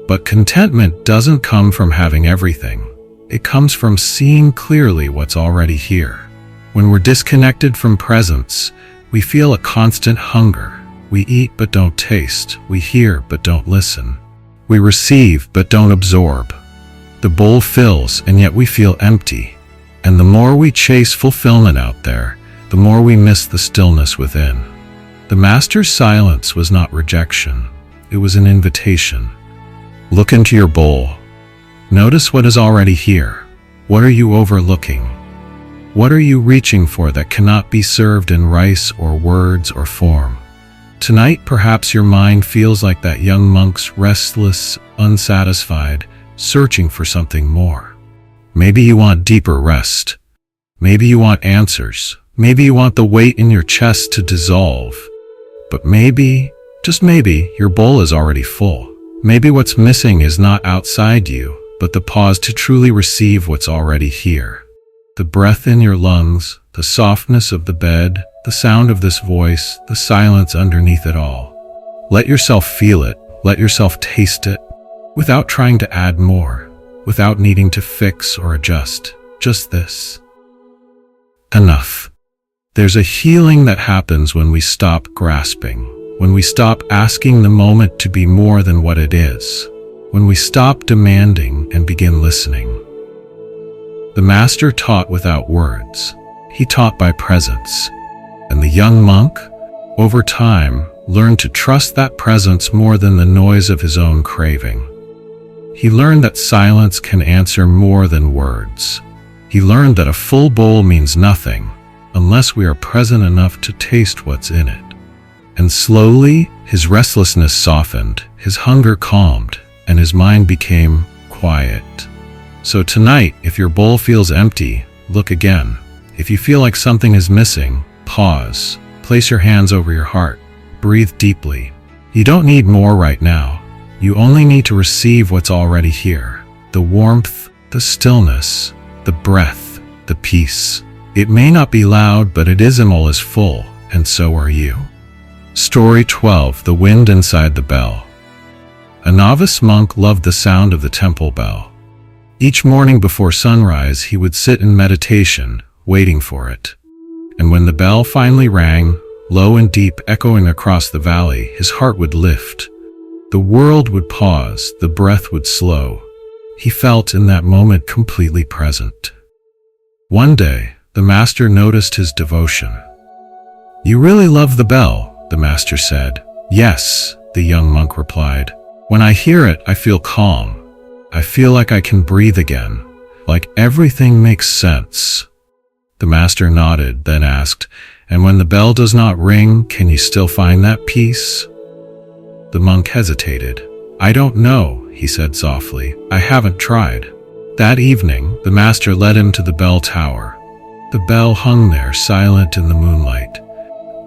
But contentment doesn't come from having everything. It comes from seeing clearly what's already here. When we're disconnected from presence, we feel a constant hunger. We eat but don't taste. We hear but don't listen. We receive but don't absorb. The bowl fills and yet we feel empty. And the more we chase fulfillment out there, the more we miss the stillness within. The master's silence was not rejection. It was an invitation. Look into your bowl. Notice what is already here. What are you overlooking? What are you reaching for that cannot be served in rice or words or form? Tonight, perhaps your mind feels like that young monk's, restless, unsatisfied, searching for something more. Maybe you want deeper rest. Maybe you want answers. Maybe you want the weight in your chest to dissolve. But maybe, just maybe, your bowl is already full. Maybe what's missing is not outside you, but the pause to truly receive what's already here. The breath in your lungs, the softness of the bed, the sound of this voice, the silence underneath it all. Let yourself feel it, let yourself taste it, without trying to add more, without needing to fix or adjust, just this. Enough. There's a healing that happens when we stop grasping, when we stop asking the moment to be more than what it is, when we stop demanding and begin listening. The master taught without words. He taught by presence. And the young monk, over time, learned to trust that presence more than the noise of his own craving. He learned that silence can answer more than words. He learned that a full bowl means nothing unless we are present enough to taste what's in it. And slowly, his restlessness softened, his hunger calmed, and his mind became quiet. So tonight, if your bowl feels empty, look again. If you feel like something is missing, pause. Place your hands over your heart. Breathe deeply. You don't need more right now. You only need to receive what's already here. The warmth, the stillness, the breath, the peace. It may not be loud, but it is all is full, and so are you. Story 12. The Wind Inside the Bell. A novice monk loved the sound of the temple bell. Each morning before sunrise, he would sit in meditation, waiting for it. And when the bell finally rang, low and deep, echoing across the valley, his heart would lift. The world would pause, the breath would slow. He felt in that moment completely present. One day, the master noticed his devotion. "You really love the bell," the master said. "Yes," the young monk replied. "When I hear it, I feel calm. I feel like I can breathe again, like everything makes sense." The master nodded, then asked, "And when the bell does not ring, can you still find that peace?" The monk hesitated. "I don't know," he said softly. "I haven't tried." That evening, the master led him to the bell tower. The bell hung there, silent in the moonlight.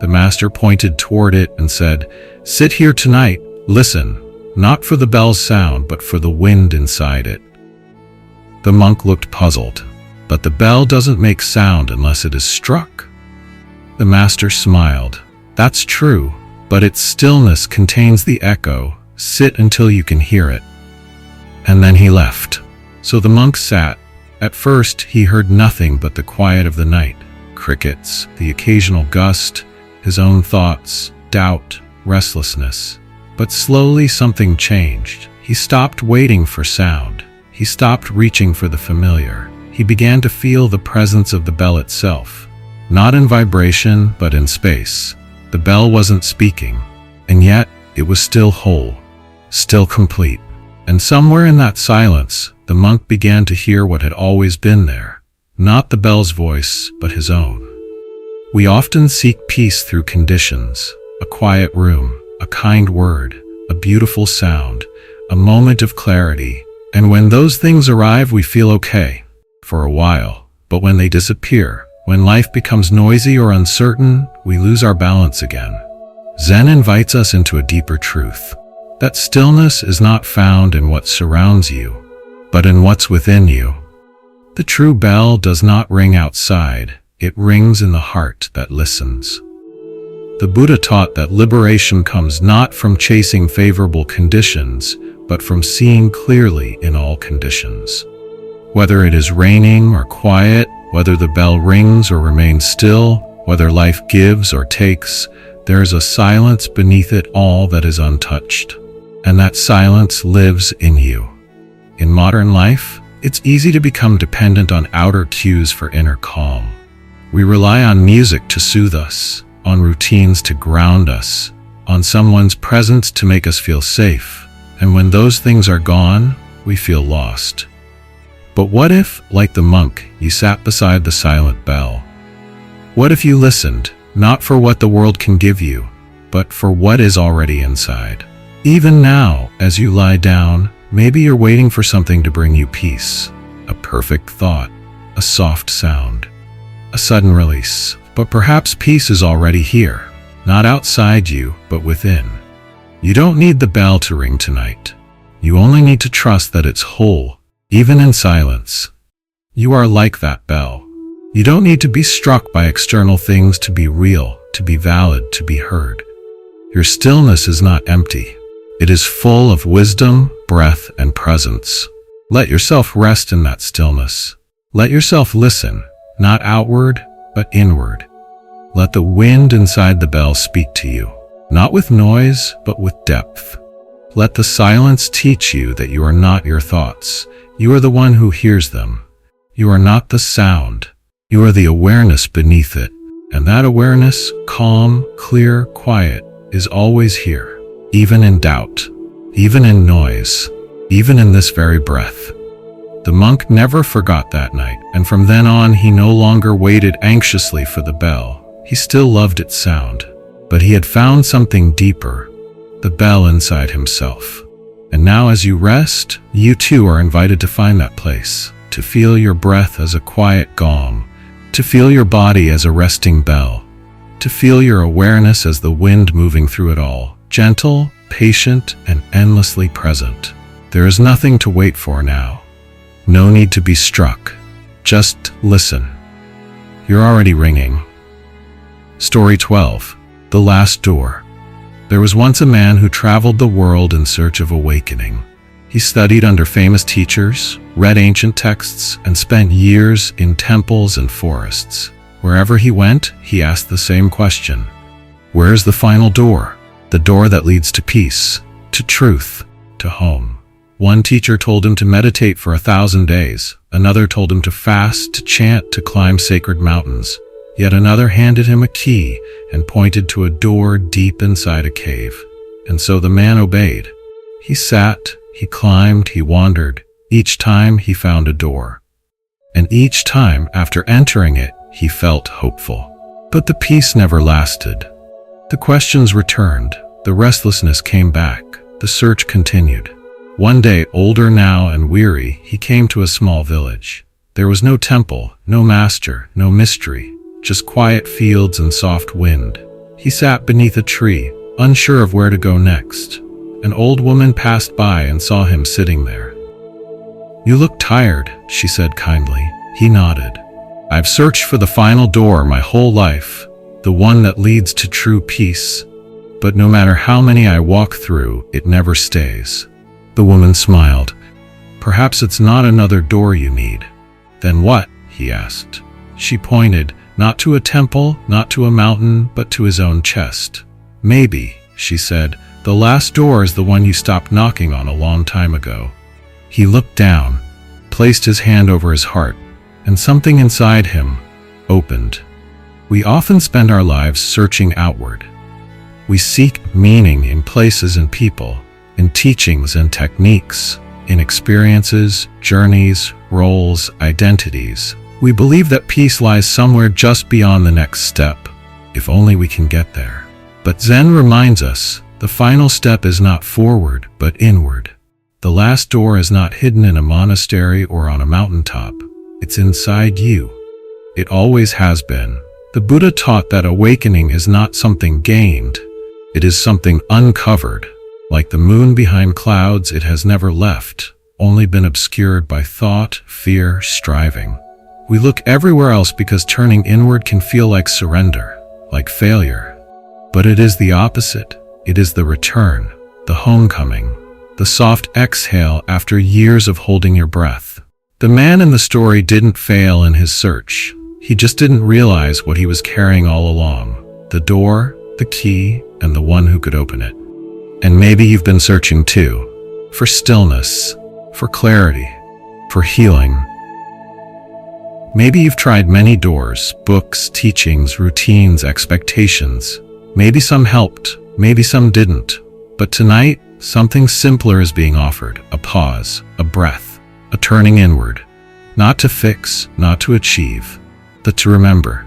The master pointed toward it and said, "Sit here tonight, listen, not for the bell's sound, but for the wind inside it." The monk looked puzzled. "But the bell doesn't make sound unless it is struck." The master smiled. "That's true, but its stillness contains the echo. Sit until you can hear it." And then he left. So the monk sat. At first, he heard nothing but the quiet of the night. Crickets, the occasional gust, his own thoughts, doubt, restlessness. But slowly something changed. He stopped waiting for sound. He stopped reaching for the familiar. He began to feel the presence of the bell itself. Not in vibration, but in space. The bell wasn't speaking, and yet it was still whole, still complete. And somewhere in that silence, the monk began to hear what had always been there. Not the bell's voice, but his own. We often seek peace through conditions: a quiet room, a kind word, a beautiful sound, a moment of clarity. And when those things arrive, we feel okay for a while. But when they disappear, when life becomes noisy or uncertain, we lose our balance again. Zen invites us into a deeper truth. That stillness is not found in what surrounds you, but in what's within you. The true bell does not ring outside, it rings in the heart that listens. The Buddha taught that liberation comes not from chasing favorable conditions, but from seeing clearly in all conditions. Whether it is raining or quiet, whether the bell rings or remains still, whether life gives or takes, there is a silence beneath it all that is untouched. And that silence lives in you. In modern life, it's easy to become dependent on outer cues for inner calm. We rely on music to soothe us, on routines to ground us, on someone's presence to make us feel safe. And when those things are gone, we feel lost. But what if, like the monk, you sat beside the silent bell? What if you listened, not for what the world can give you, but for what is already inside? Even now, as you lie down, maybe you're waiting for something to bring you peace. A perfect thought, a soft sound, a sudden release. But perhaps peace is already here, not outside you, but within. You don't need the bell to ring tonight. You only need to trust that it's whole, even in silence. You are like that bell. You don't need to be struck by external things to be real, to be valid, to be heard. Your stillness is not empty. It is full of wisdom, breath, and presence. Let yourself rest in that stillness. Let yourself listen, not outward, but inward. Let the wind inside the bell speak to you, not with noise, but with depth. Let the silence teach you that you are not your thoughts. You are the one who hears them. You are not the sound. You are the awareness beneath it. And that awareness, calm, clear, quiet, is always here. Even in doubt, even in noise, even in this very breath. The monk never forgot that night, and from then on he no longer waited anxiously for the bell. He still loved its sound, but he had found something deeper, the bell inside himself. And now as you rest, you too are invited to find that place, to feel your breath as a quiet gong, to feel your body as a resting bell, to feel your awareness as the wind moving through it all, gentle, patient, and endlessly present. There is nothing to wait for now. No need to be struck. Just listen. You're already ringing. Story 12. The Last Door. There was once a man who traveled the world in search of awakening. He studied under famous teachers, read ancient texts, and spent years in temples and forests. Wherever he went, he asked the same question. Where is the final door? The door that leads to peace, to truth, to home. One teacher told him to meditate for 1,000 days. Another told him to fast, to chant, to climb sacred mountains. Yet another handed him a key and pointed to a door deep inside a cave. And so the man obeyed. He sat, he climbed, he wandered. Each time he found a door. And each time, after entering it, he felt hopeful. But the peace never lasted. The questions returned. The restlessness came back. The search continued. One day, older now and weary, he came to a small village. There was no temple, no master, no mystery, just quiet fields and soft wind. He sat beneath a tree, unsure of where to go next. An old woman passed by and saw him sitting there. "You look tired," she said kindly. He nodded. "I've searched for the final door my whole life, the one that leads to true peace. But no matter how many I walk through, it never stays." The woman smiled. "Perhaps it's not another door you need." "Then what?" he asked. She pointed, not to a temple, not to a mountain, but to his own chest. "Maybe," she said, "the last door is the one you stopped knocking on a long time ago." He looked down, placed his hand over his heart, and something inside him opened. We often spend our lives searching outward. We seek meaning in places and people, in teachings and techniques, in experiences, journeys, roles, identities. We believe that peace lies somewhere just beyond the next step, if only we can get there. But Zen reminds us, the final step is not forward, but inward. The last door is not hidden in a monastery or on a mountaintop. It's inside you. It always has been. The Buddha taught that awakening is not something gained. It is something uncovered. Like the moon behind clouds, it has never left, only been obscured by thought, fear, striving. We look everywhere else because turning inward can feel like surrender, like failure. But it is the opposite. It is the return, the homecoming, the soft exhale after years of holding your breath. The man in the story didn't fail in his search. He just didn't realize what he was carrying all along. The door, the key, and the one who could open it. And maybe you've been searching too, for stillness, for clarity, for healing. Maybe you've tried many doors, books, teachings, routines, expectations. Maybe some helped, maybe some didn't. But tonight, something simpler is being offered, a pause, a breath, a turning inward. Not to fix, not to achieve, but to remember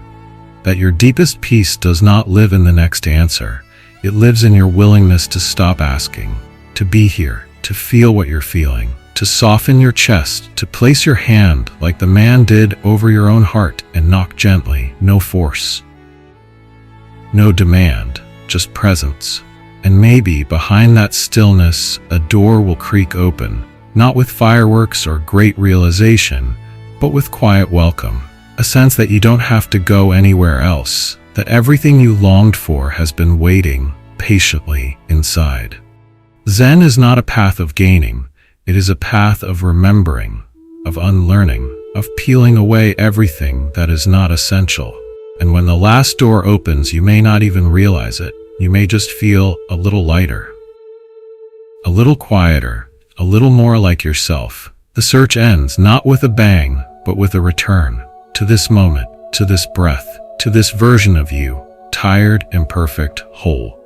that your deepest peace does not live in the next answer. It lives in your willingness to stop asking, to be here, to feel what you're feeling, to soften your chest, to place your hand like the man did over your own heart and knock gently, no force. No demand, just presence. And maybe behind that stillness, a door will creak open, not with fireworks or great realization, but with quiet welcome, a sense that you don't have to go anywhere else, that everything you longed for has been waiting patiently inside. Zen is not a path of gaining. It is a path of remembering, of unlearning, of peeling away everything that is not essential. And when the last door opens, you may not even realize it. You may just feel a little lighter, a little quieter, a little more like yourself. The search ends not with a bang, but with a return to this moment, to this breath, to this version of you, tired, imperfect, whole.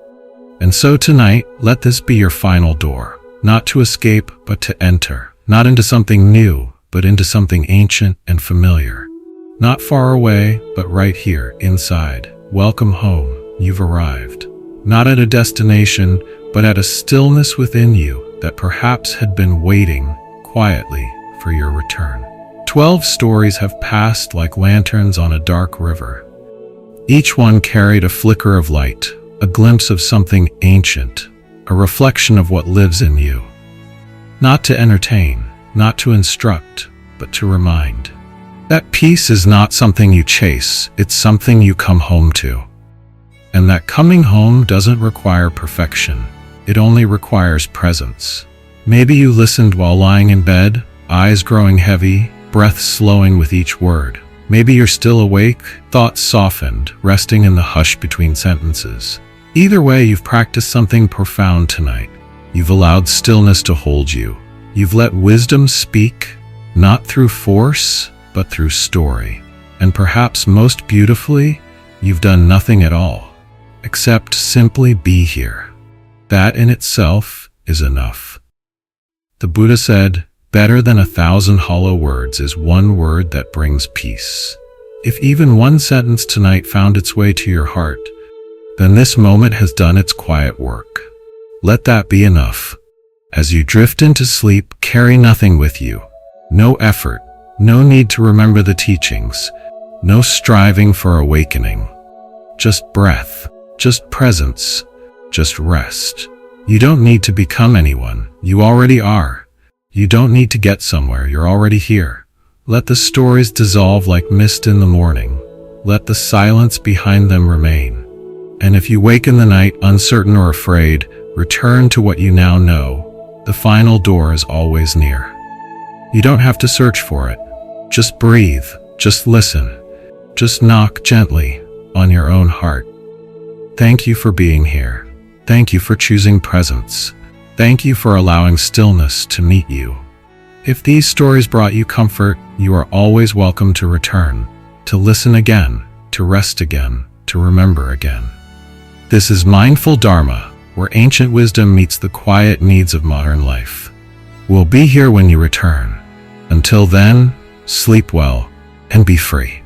And so tonight, let this be your final door, not to escape, but to enter, not into something new, but into something ancient and familiar. Not far away, but right here, inside. Welcome home, you've arrived. Not at a destination, but at a stillness within you, that perhaps had been waiting quietly for your return. 12 stories have passed like lanterns on a dark river. Each one carried a flicker of light, a glimpse of something ancient, a reflection of what lives in you. Not to entertain, not to instruct, but to remind. That peace is not something you chase, it's something you come home to. And that coming home doesn't require perfection, it only requires presence. Maybe you listened while lying in bed, eyes growing heavy, breath slowing with each word. Maybe you're still awake, thoughts softened, resting in the hush between sentences. Either way, you've practiced something profound tonight. You've allowed stillness to hold you. You've let wisdom speak, not through force, but through story. And perhaps most beautifully, you've done nothing at all, except simply be here. That in itself is enough. The Buddha said, "Better than 1,000 hollow words is one word that brings peace." If even one sentence tonight found its way to your heart, then this moment has done its quiet work. Let that be enough. As you drift into sleep, carry nothing with you. No effort, no need to remember the teachings, no striving for awakening. Just breath, just presence, just rest. You don't need to become anyone, you already are. You don't need to get somewhere, you're already here. Let the stories dissolve like mist in the morning. Let the silence behind them remain. And if you wake in the night uncertain or afraid, return to what you now know. The final door is always near. You don't have to search for it. Just breathe, just listen, just knock gently on your own heart. Thank you for being here. Thank you for choosing presence. Thank you for allowing stillness to meet you. If these stories brought you comfort, you are always welcome to return, to listen again, to rest again, to remember again. This is Mindful Dharma, where ancient wisdom meets the quiet needs of modern life. We'll be here when you return. Until then, sleep well and be free.